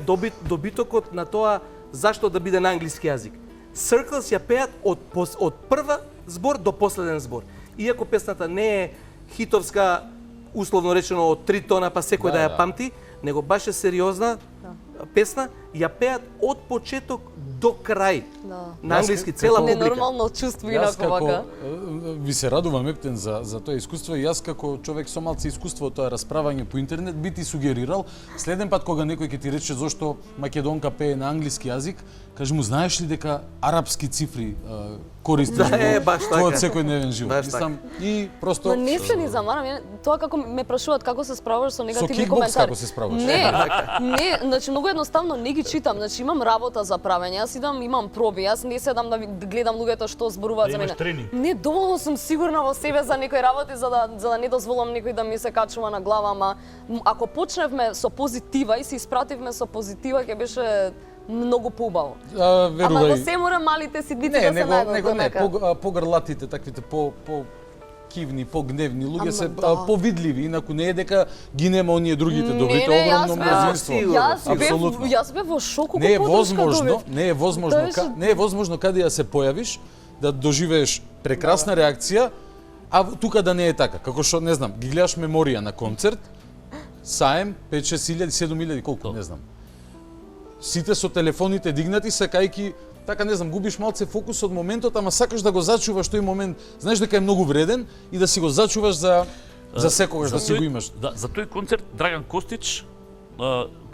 добитокот на тоа зашто да биде на англиски јазик. Circles ја пеат од прва збор до последен збор. иако песната не е хитовска, условно речено од 3 тона, па секој да ја памти, него баш е сериозна песна, ја пеат од почеток до крај. На англиски цела публика. Ненормално чувство инако вака. Ви се радувам, Ептен, за тоа искуство и јас како човек со малце искуство од тоа расправање по интернет би ти сугерирал следен пат кога некој ќе ти рече зошто македонка пее на англиски јазик, кажи му знаеш ли дека арапски цифри користиш во твојот секојдневен живот. Мислам и просто Но не се ни замарам, тоа како ме прашуваат како се справуваш со негативни коментари. Со кикбокс како се справуваш? Не, значи многу едноставно не ги читам, значи имам работа за правење, јас идам, имам проби, јас не седам да гледам луѓето што зборуваат за мене. Не, доволно сум сигурна во себе за некои работи за да не дозволам некој да ми се качува на глава, ама ако почневме со позитива и се испративме со позитива, ќе беше многу поубаво. Ама во се мора малите сидбици да се најдат. Не, погрлатите, таквите кивни, погневни луѓе се повидливи, инаку не е дека ги нема оние другите добрите, огромно мнозинство. Јас бев во шоку не е возможно каде ја се појавиш да доживееш прекрасна реакција, а тука да не е така. Како што, не знам, ги гледаш Меморија на концерт, Саем 5-6 илјади, 7 илјади, колку, не знам. Сите со телефоните дигнати, сакајки, така не знам, губиш малце фокус од моментот, ама сакаш да го зачуваш тој момент, знаеш дека е многу вреден и да си го зачуваш за секогаш да си го имаш. Да, за тој концерт Драган Костич,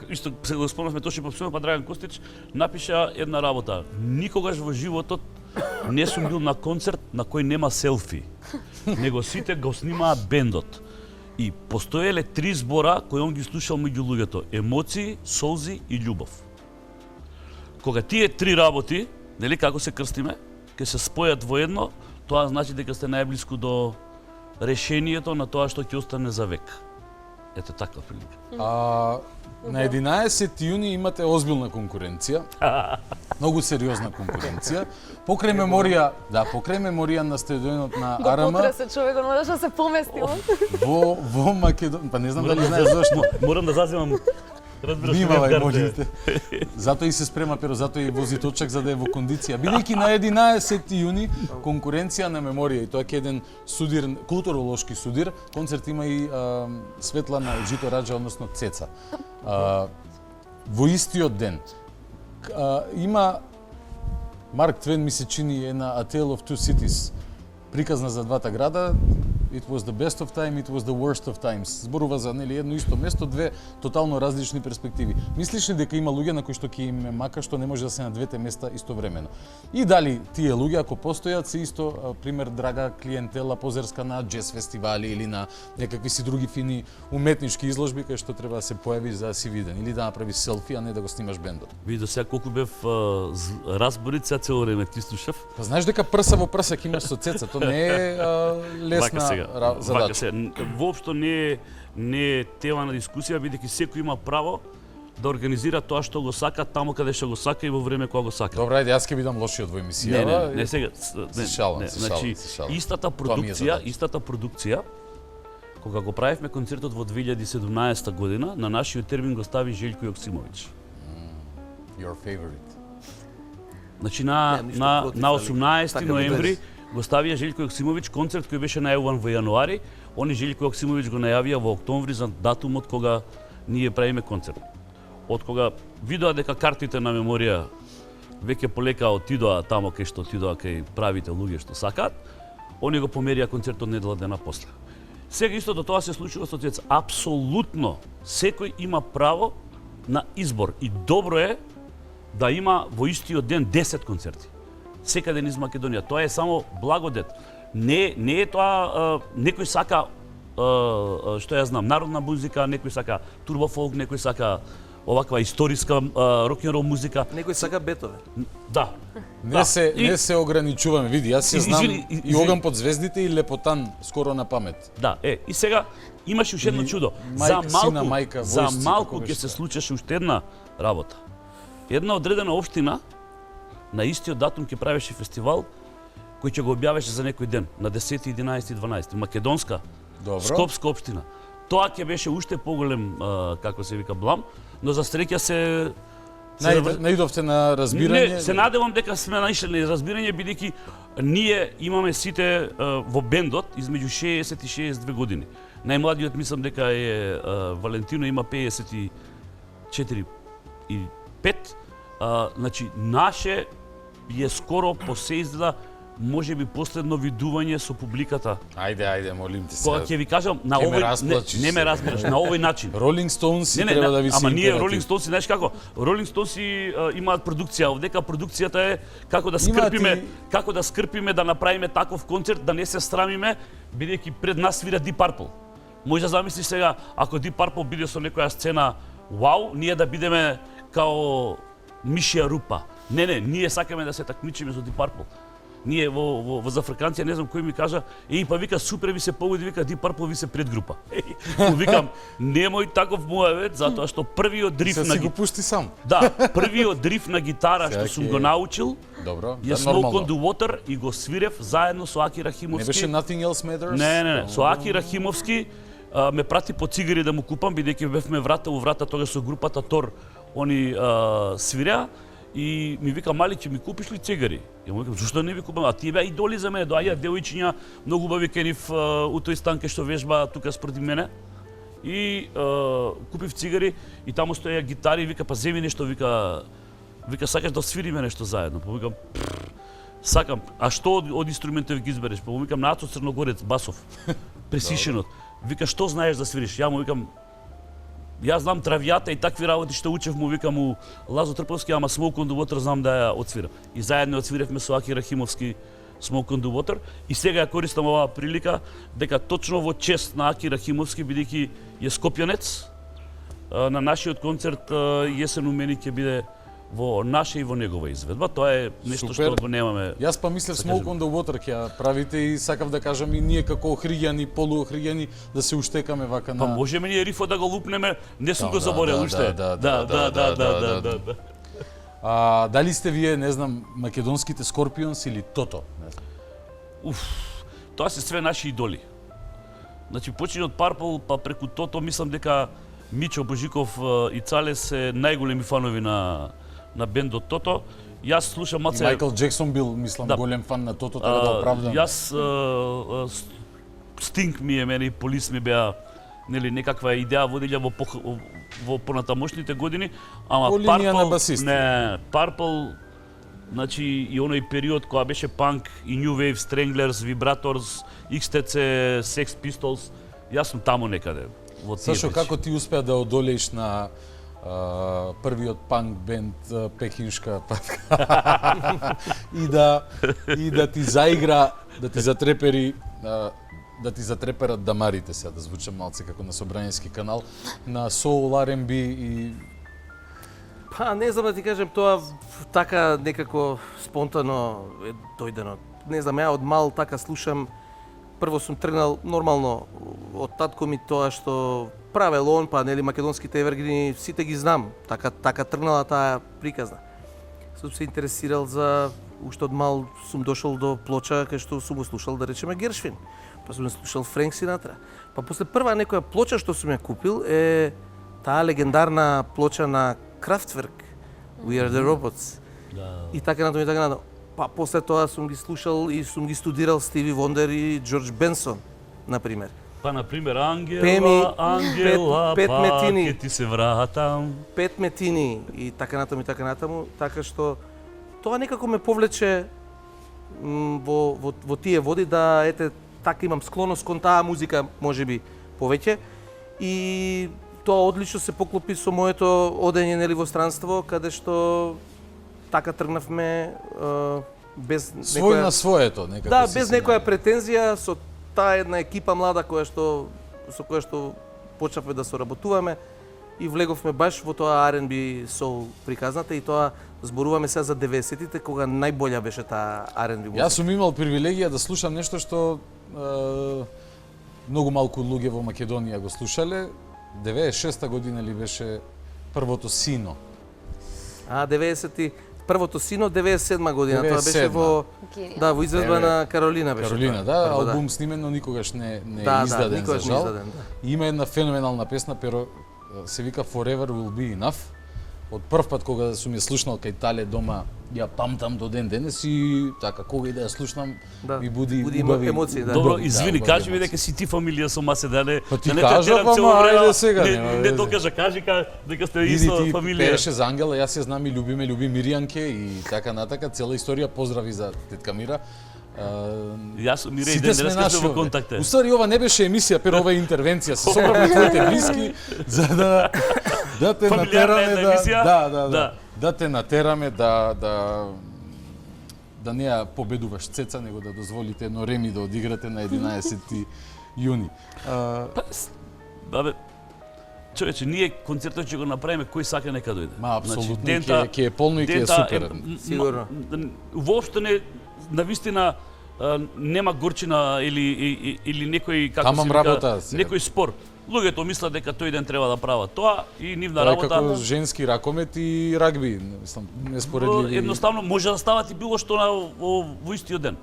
исто се го спомнавме точно по псувам, па Драган Костич напиша една работа. Никогаш во животот не сум бил на концерт на кој нема селфи. Него сите го снимаат бендот. И постоеле 3 збора кои он ги слушал меѓу луѓето: емоции, солзи и љубов. Кога тие 3 работи, нели како се крстиме, ќе се спојат во едно, тоа значи дека сте најблиску до решението на тоа што ќе остане за век. Ете таква прилика. На 11 јуни имате озбилна конкуренција. Многу сериозна конкуренција. Покрај меморија на стадионот на АРМ. Го потресе човекот, можеш да се помести. Во Македонија, па не знам дали знаеш зошто. Морам да заземам. Внимавај, можете. Затоа и се спрема перо, затоа и вози точак за да е во кондиција. Бидејќи на 11 јуни конкуренција на меморија и тоа ќе еден судир, културолошки судир, концерт има и Светлана Джито Раджа, односно Цеца. Во истиот ден има Марк Твен ми се чини една A Tale of Two Cities, приказна за двата града. It was the best of time, it was the worst of times. Зборува за нели едно исто место, две тотално различни перспективи. Мислиш ли дека има луѓе на кои што ќе им мака што не може да се на двете места истовремено? И дали тие луѓе ако постојат се исто пример драга клиентела позерска на џез фестивали или на некакви си други фини уметнички изложби кај што треба да се појавиш за да си виден или да направиш селфи, а не да го снимаш бендот. Ви до сега колку бев разборица цело време ти слушав. Па знаеш дека прса во прса ќе имаш со Цеца, тоа не е лесна задача. Воопшто не е тема на дискусија, бидејќи секој има право да организира тоа што го сака таму каде што го сака и во време кога го сака. Добра, ајде, јас ќе бидам лошиот во емисијава. Не, сега. Значи, истата продукција, кога го правевме концертот во 2017 година, на нашиот термин го стави Желјко Јоксимовиќ. Your favorite. Значи на 18 ноември го ставија Желјко Јоксимовиќ концерт кој беше најавуван во јануари, они Желјко Јоксимовиќ го најавија во октомври за датумот кога ние правиме концерт. Од кога видоа дека картите на меморија веќе полека отидоа тамо кај што отидоа кај правите луѓе што сакаат, они го померија концертот недела дена после. Сега исто до тоа се случува со Цеца. Апсолутно секој има право на избор и добро е да има во истиот ден 10 концерти. Секаде низ Македонија. Тоа е само благодет. Не е тоа некој сака што ја знам, народна музика, некој сака турбофолк, некој сака оваква историска рок-н-рол музика. Некој сака Бетовен. Да. Не се ограничуваме, види, јас се знам и Оган под звездите и Лепотан скоро на памет. Да, и сега имаше уште едно чудо. За малку ќе се случеше уште една работа. Една одредена општина на истиот датум ќе правеше фестивал кој ќе го објавеше за некој ден, на 10, 11 и 12. Македонска, Скопска општина. Тоа ќе беше уште поголем, како се вика, блам, но за среќа се Наидовте на разбирање? Не, се надевам дека сме наишли на разбирање, бидејќи ние имаме сите во бендот измеѓу 60 и 62 години. Најмладиот мислам дека е Валентино, има 54 и 5. Значи, наше е скоро по се изгледа можеби последно видување со публиката. Ајде, молим те се. Кога ќе ви кажам на овој не ме расплачиш, на овој начин. Rolling Stones треба да ви се Ама ние императив. Rolling Stones, знаеш како? Rolling Stones имаат продукција, овдека продукцијата е како да скрпиме да направиме таков концерт, да не се срамиме, бидејќи пред нас свира Deep Purple. Може да замислиш сега, ако Deep Purple биде со некоја сцена, вау, ние да бидеме као мишија рупа. Не, ние сакаме да се такмичиме со Deep Purple. Ние во за Фраканција, не знам кој ми кажа, па вика супер ви се погоди, вика Deep Purple ви се предгрупа. Викам, немој таков муавет, затоа што првиот дриф на го пусти сам. Да, првиот дриф на гитара што сум го научил, добро, е Smoke on the Water и го свирев заедно со Аки Рахимовски. Не беше Nothing Else Matters? Не, со Аки Рахимовски ме прати по цигари да му купам, бидејќи бевме врата во врата тогаш со групата Тор, они свиреа. И ми вика, мали, ќе ми купиш ли цигари? Ја му викам, зашто не ви купам? А тие беа идоли за мене, доаѓа девојчиња, многу убави кенив у тој станке што вежба тука спроти мене. И купив цигари и таму стоја гитари, вика, па земи нешто, вика, сакаш да свириме нешто заедно? Па викам, сакам. А што од инструментови ги избереш? Па му викам, Нато Црногорец, басов, пресишенот. Вика, што знаеш да свириш? Ја му викам, јас знам травјата и такви работи што учев, му викам у Лазо Трповски, ама Smoke on the Water знам да ја отсвирам. И заедно отсвиревме со Аки Рахимовски Smoke on the Water. И сега ја користам оваа прилика дека точно во чест на Аки Рахимовски, бидејќи е скопјанец, на нашиот концерт јесен у мене ќе биде во наша и во негова изведба. Тоа е нешто што го немаме. Јас па мислев Smoke on the Water ќе ја правите и сакав да кажам и ние како охријани, полуохријани да се уштекаме вака на. Па можеме ние рифот да го лупнеме, не сум го заборел уште. Да. Дали сте вие, не знам, македонските Scorpions или Тото? Тоа се све наши идоли. Значи почини од Purple, па преку Тото, мислам дека Мичо Божиков и Цале се најголеми фанови на бендот Тото. Јас слушам маце... Майкл Джексон бил, мислам, голем фан на Тото, така да оправдам. Јас Стинг ми е, мене и Полис ми беа, нели, некаква идеја водилја во понатамошните години, ама по линија на басист. Не, Purple, значи и оној период кога беше панк и New Wave, Stranglers, Vibrators, XTC, Sex Pistols, јас сум таму некаде. Сашо, како ти успеа да одолееш на првиот панк бенд Пекиншка патка и да ти заигра, да ти затрепери, да ти затреперат дамарите, сега да звучам малце како на Собрањевски канал, на соул, R&B и... Па, не знам да ти кажем, тоа така некако спонтано е дојдено. Не знам, ја од мал така слушам. Прво сум тргнал нормално од татко ми тоа што правел он, па нели македонските евергрини, сите ги знам. Така тргнала таа приказна. Сум се интересирал за уште од мал сум дошол до плоча кај што сум го слушал, да речеме, Гершвин. Па сум слушал Френк Синатра. Па после прва некоја плоча што сум ја купил е таа легендарна плоча на Kraftwerk, We Are The Robots. И така натаму. Па после тоа сум ги слушал и сум ги студирал Стиви Вондер и Џорџ Бенсон, например. Па, например, Ангела, Пет па метини. ќе ти се вратам. Пет метини и така натаму, така што тоа некако ме повлече во тие води да, ете, така имам склоност кон таа музика, можеби повеќе. И тоа одлично се поклопи со моето одење, нели, во странство, каде што така тргнавме без Свој на своето, некако. Да, без некоја претензија, со таа една екипа млада со која што почнавме да соработуваме и влеговме баш во тоа R&B soul приказната, и тоа зборуваме сега за 90-тите, кога најбоља беше таа R&B музика. Јас сум имал привилегија да слушам нешто што многу малку луѓе во Македонија го слушале. 96-та година ли беше првото Сино? првото Сино, 97 година, тоа беше во изведба на Каролина беше. Каролина, да, албум снимен, но никогаш не издаден, за жал. И има една феноменална песна, pero се вика Forever Will Be Enough, од прв пат кога сум ја слушнал кај Тале дома, ја памтам до ден денес и така кога и да ја слушнам ми буди убави емоции, да. Добро, извини, кажи ми дека си ти фамилија со Маседале. Па ти кажа, па ајде сега, не докажа, кажи дека сте исто фамилија. Ти пееше за Ангела, јас ја знам и люби Миријанке и така натака, цела историја, поздрави за тетка Мира. Јас сум Мира и ден денес сме во контакт. Уствари ова не беше емисија, пер ова е интервенција. Се собравме твоите блиски за да те натераме да те натераме да не ја победуваш Цеца, него да дозволите едно реми да одиграте на 11 јуни. Бабе, човече, ние концертот ќе го направиме кој сака нека дојде. Апсолутно, ќе е полно и ќе е супер. Сигурно. Воопшто не, навистина нема горчина или некој како се вика, некој спор. Луѓето мислат дека тој ден треба да прават тоа и нивна работа. работа. Како женски ракомет и рагби, мислам, неспоредливи. Едноставно може да стават и било што во истиот ден.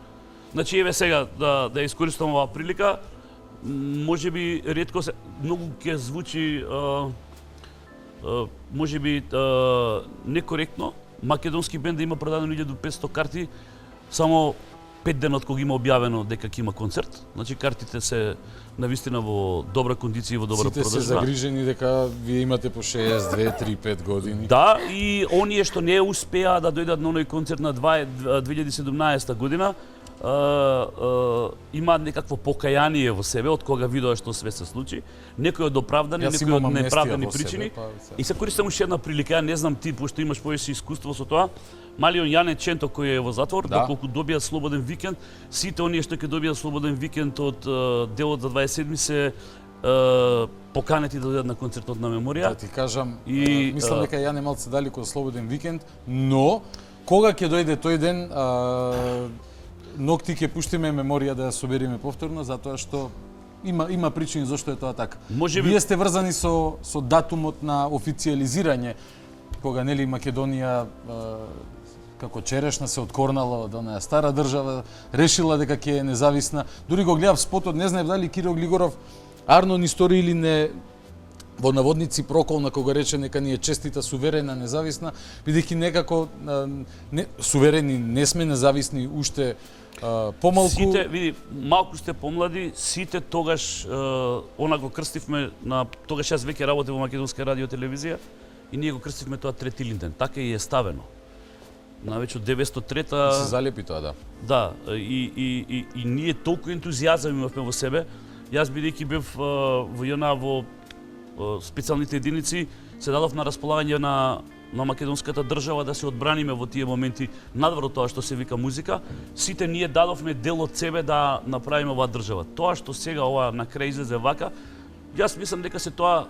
Значи еве сега да искористам оваа прилика, можеби ретко се многу ќе звучи можеби некоректно македонски бенд да има продадено 1500 карти само 5 дена од кога има објавено дека ќе има концерт. Значи картите се навистина во добра кондиција и во добра продажба. Сите се загрижени дека вие имате по 6, 2, 3, 5 години. Да, и оние што не успеа да дојдат на оној концерт на 2017 година, имаат некакво покаяние во себе од кога видоа што све се случи, некои од оправдани, некои од неправдани причини. И се користам уште една прилика, ја не знам ти, пошто имаш повеќе искуство со тоа, малиот Јане Ченто кој е во затвор, доколку добија слободен викенд, сите оние што ќе добијат слободен викенд од делот за 27 се поканети да дојдат на концертот на Меморија. Да ти кажам, мислам дека Јане малце далеко слободен викенд, но кога ќе дојде тој ден, нокти ќе пуштиме Меморија да ја собериме повторно, затоа што има причини зашто е тоа така. Вие сте врзани со датумот на официализирање, кога нели Македонија како черешна се откорнала од онаа стара држава, решила дека ќе е независна. Дури го гледав спотот, не знаев дали Киро Глигоров арно ни стори или не во наводници проколна кога рече нека ни е честита, суверена, независна, бидејќи некако суверени не сме, независни уште помалку. Сите, види, малку сте помлади, сите тогаш она го крстивме на тогаш јас веќе работев во Македонска радио телевизија и ние го крстивме тоа трети Линден. Така и е ставено. На веќе од 903-та се залепи тоа, да. Да, и ние толку ентузијазам имавме во себе. Јас бидејќи бев во JNA во специјалните единици, се дадов на располагање на македонската држава да се одбраниме во тие моменти надвор од тоа што се вика музика. Сите ние дадовме дел од себе да направиме оваа држава. Тоа што сега ова на крај излезе вака, јас мислам дека се тоа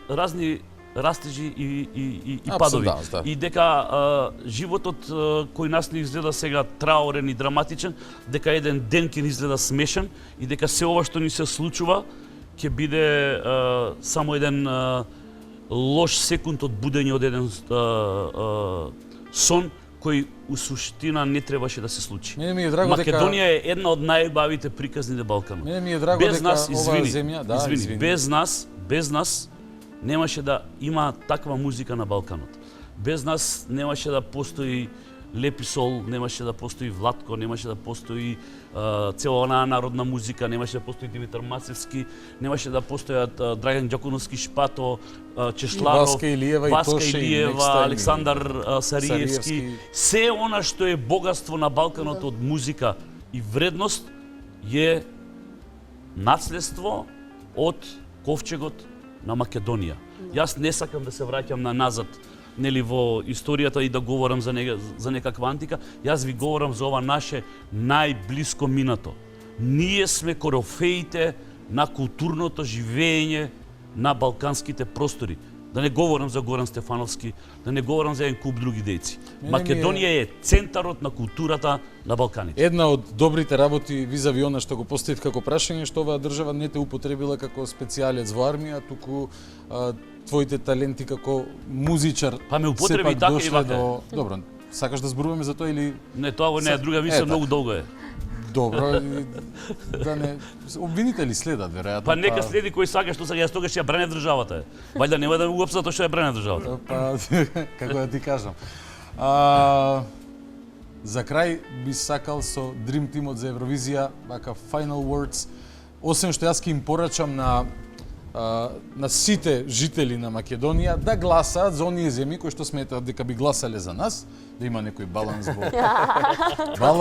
разни растежи и падови. И дека животот кој нас не изгледа сега траурен и драматичен, дека еден ден ќе ни изгледа смешен и дека се ова што ни се случува ќе биде само еден лош секунд од будење од еден сон кој у суштина не требаше да се случи. Македонија е една од најубавите приказни на Балканот. Мене ми е драго без дека нас, оваа земја, извини, без нас немаше да има таква музика на Балканот. Без нас немаше да постои Лепи Сол, немаше да постои Владко, немаше да постои цела онаа народна музика, немаше да постои Димитар Масевски, немаше да постојат Драган Ѓоконовски Шпато, Чешларов, Васка Илиева, Александар Сариевски. Се она што е богатство на Балканот од музика и вредност е наследство од ковчегот на Македонија. Јас не сакам да се враќам назад, нели во историјата и да говорам за некаква антика. Јас ви говорам за ова наше најблиско минато. Ние сме корофеите на културното живење на балканските простори. Да не говорам за Горан Стефановски, да не говорам за еден куп други дејци. Македонија е центарот на културата на Балканите. Една од добрите работи визави она што го поставив како прашање, што оваа држава не те употребила како специјалец во армија, туку твоите таленти како музичар. Па ме употреби така и вака. Добро, сакаш да зборуваме за тоа или не, тоа не е друга мисија, многу долго е. Добро, да не обвинители следат веројатно. Па нека следи кој сака, што сега јас тогаш ја брене државата. Вајда нема да го опса тоа што ја брене државата. Па како да ти кажам. За крај би сакал со Dream Teamот за Евровизија, вака final words, освен што јас ќе им порачам на сите жители на Македонија да гласаат за оние земји кои што сметаат дека би гласале за нас, да има некој баланс во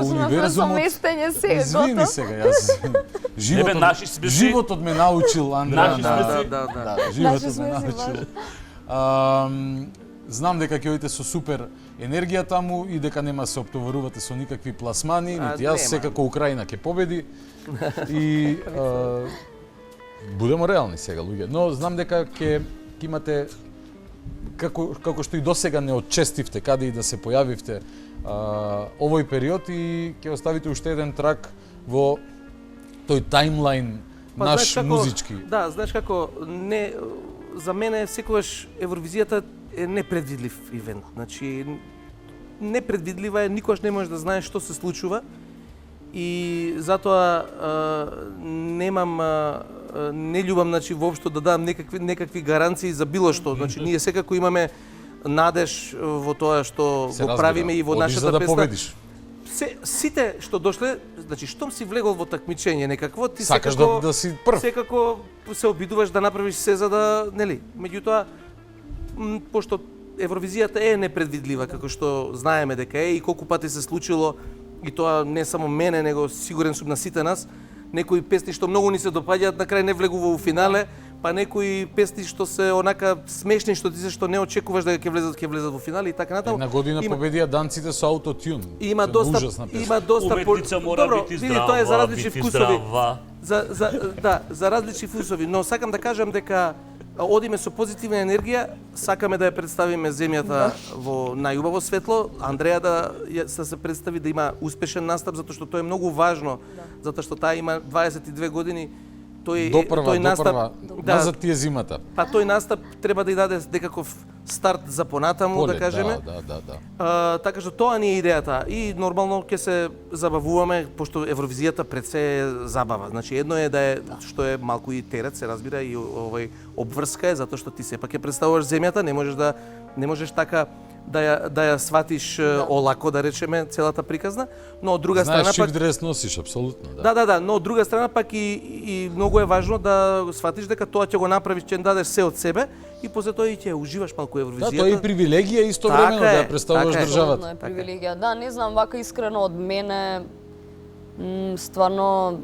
универзумот. Извини сега, јас животот ме научил, Андреа. Животот ме научил. Знам дека ќе одите со супер енергија таму и дека нема се оптоварувате со никакви пласмани, нити јас секако Украина ќе победи. И будемо реални сега, луѓе. Но знам дека ќе имате како што и досега не отчестивте каде и да се појавивте овој период и ќе оставите уште еден трак во тој таймлайн наш музички. Да, знаеш како за мене секогаш Евровизијата е непредвидлив ивент. Значи непредвидлива е, никогаш не можеш да знаеш што се случува и затоа не љубам воопшто да дадам некакви гаранции за било што. Значи ние секако имаме надеж во тоа што го правиме и во нашата песна. Сите што дошле, значи штом си влегол во такмичење некакво, ти секако да си прв. Секако се обидуваш да направиш се за да, нели? Меѓутоа пошто Евровизијата е непредвидлива како што знаеме дека е и колку пати се случило и тоа не само мене, него сигурен сум на сите нас, некои песни што многу ни се допаѓаат, на крај не влегува у финале, па некои песни што се онака смешни, што ти се што не очекуваш дека ќе влезат во финале и така натаму. Една година победија данците со аутотюн. Има доста уметница мора бити здрава, тоа е за различни вкусови. За различни вкусови, но сакам да кажам дека одиме со позитивна енергија, сакаме да ја представиме земјата во најубаво светло, Андреа да се представи, да има успешен настап, затоа што тоа е многу важно, затоа што таа има 22 години, тој настап назад ти е зимата. Па тој настап треба да ја даде некаков старт за понатаму, да кажеме. Така што тоа ни е идејата и нормално ќе се забавуваме, пошто Евровизијата пред се е забава. Значи едно е да е што е малку и терет, се разбира, и овој обврска е затоа што ти сепак ќе представуваш земјата, не можеш така да ја сватиш олако, да речеме, целата приказна, но од друга страна пак знаеш, дрес носиш апсолутно, да, но од друга страна пак и многу е важно да сватиш дека тоа ќе го направиш, ќе дадеш се од себе и после тоа и ќе уживаш малку Евровизијата. Да, тоа е привилегија истовремено да ја представуваш државата. Е привилегија. Да, не знам, вака искрено од мене стварно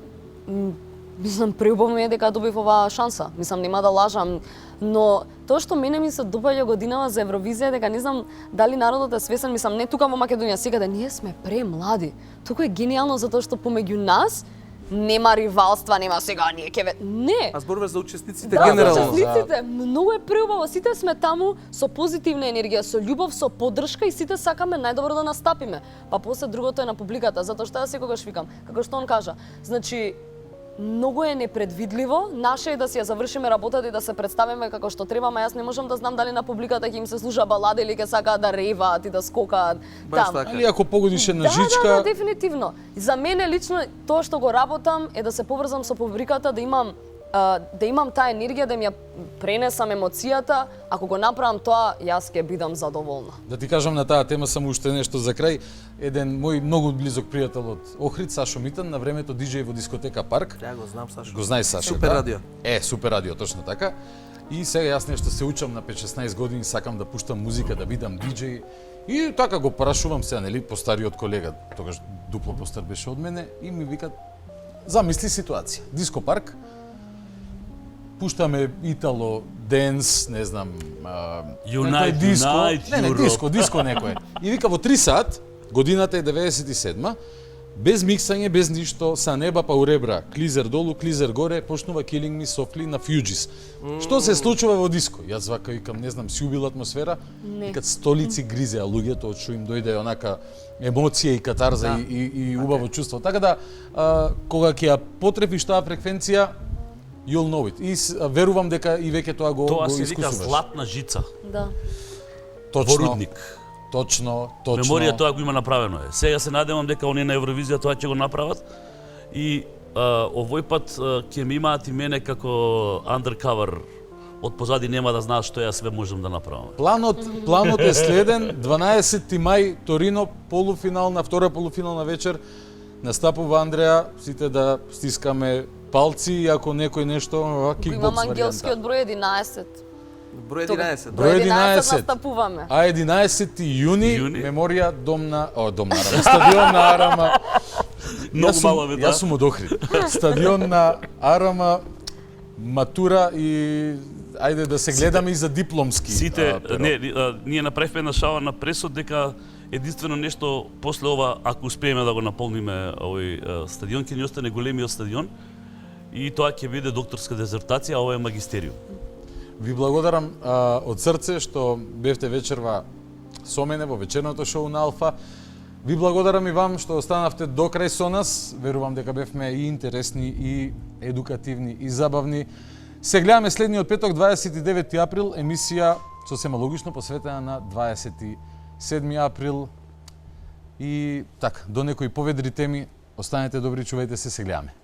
мислам преубаво ми е дека добив оваа шанса. Мислам нема да лажам, но тоа што мене ми се допаѓа годинава за Евровизија дека не знам дали народот е свесен, мислам не тука во Македонија сега да ние сме премлади. Тука е гениално затоа што помеѓу нас нема ривалства, нема сега ние ќе не. А зборуваш за учесниците генерално. Да, учесниците, многу е преубаво. Сите сме таму со позитивна енергија, со љубов, со поддршка и сите сакаме најдобро да настапиме. Па после другото е на публиката, затоа што јас секогаш викам, како што он кажа. Значи многу е непредвидливо, наше е да си ја завршиме работата и да се представиме како што треба, ама јас не можам да знам дали на публиката ќе им се слуша балади или ќе сакаат да реваат и да скокаат. Или ако погодиш една жичка. Да, дефинитивно. За мене лично тоа што го работам е да се поврзам со публиката, да имам таа енергија, да ми ја пренесам емоцијата. Ако го направам тоа, јас ќе бидам задоволна. Да ти кажам на таа тема само уште нешто за крај. Еден мој многу близок пријател од Охрид, Сашо Митан, на времето диџеј во дискотека Парк. Да, го знам Сашо. Го знаеш Сашо, Супер радио. Супер радио, точно така. И сега јас нешто се учам на 5-16 години, сакам да пуштам музика, да бидам диџеј. И така го прашувам сега, нели, постариот колега, тогаш дупло постар беше од мене, и ми викат, замисли ситуација. Диско Парк, пуштаме итало, денс, не знам, Unite, диско некој. И вика во 3 сат, годината е 97-ма, без миксање, без ништо, са неба па у ребра, клизер долу, клизер горе, почнува Killing Me Softly на Fugees. Што се случува во диско? Јас вака викам, не знам, си убила атмосфера, викат столици гризеа луѓето, од што им дојде онака емоција и катарза и убаво чувство. Така да, кога ќе ја потрефиш таа фреквенција, you'll know it. И верувам дека и веќе тоа го искусуваш. Тоа се вика златна жица. Да. Точно. Во рудник. Точно. Меморија тоа го има направено е. Сега се надевам дека оние на Евровизија тоа ќе го направат и овој пат ќе ми имаат и мене како undercover. Од позади нема да знаат што ја све можам да направам. Планот е следен, 12 мај Торино, полуфинална, втора полуфинална вечер. Настапува Андреа, сите да стискаме палци и ако некој нешто кикбокс Имам варијанта. ангелскиот број 11. Број 11. Број 11 настапуваме. А 11 јуни, меморија стадион на Арама. Многу мало бе, Јас сум од Охрид. Стадион на Арама, матура и ајде да се гледаме и за дипломски. Сите, ние направивме една шала на пресот дека единствено нешто после ова, ако успееме да го наполниме овој стадион, ќе ни остане големиот стадион и тоа ќе биде докторска дезертација, а ова е магистериум. Ви благодарам од срце што бевте вечерва со мене во вечерното шоу на Алфа. Ви благодарам и вам што останавте до крај со нас. Верувам дека бевме и интересни, и едукативни, и забавни. Се гледаме следниот петок, 29 април, емисија сосема логично посветена на 27 април. И така, до некои поведри теми, останете добри, чувајте се, се гледаме.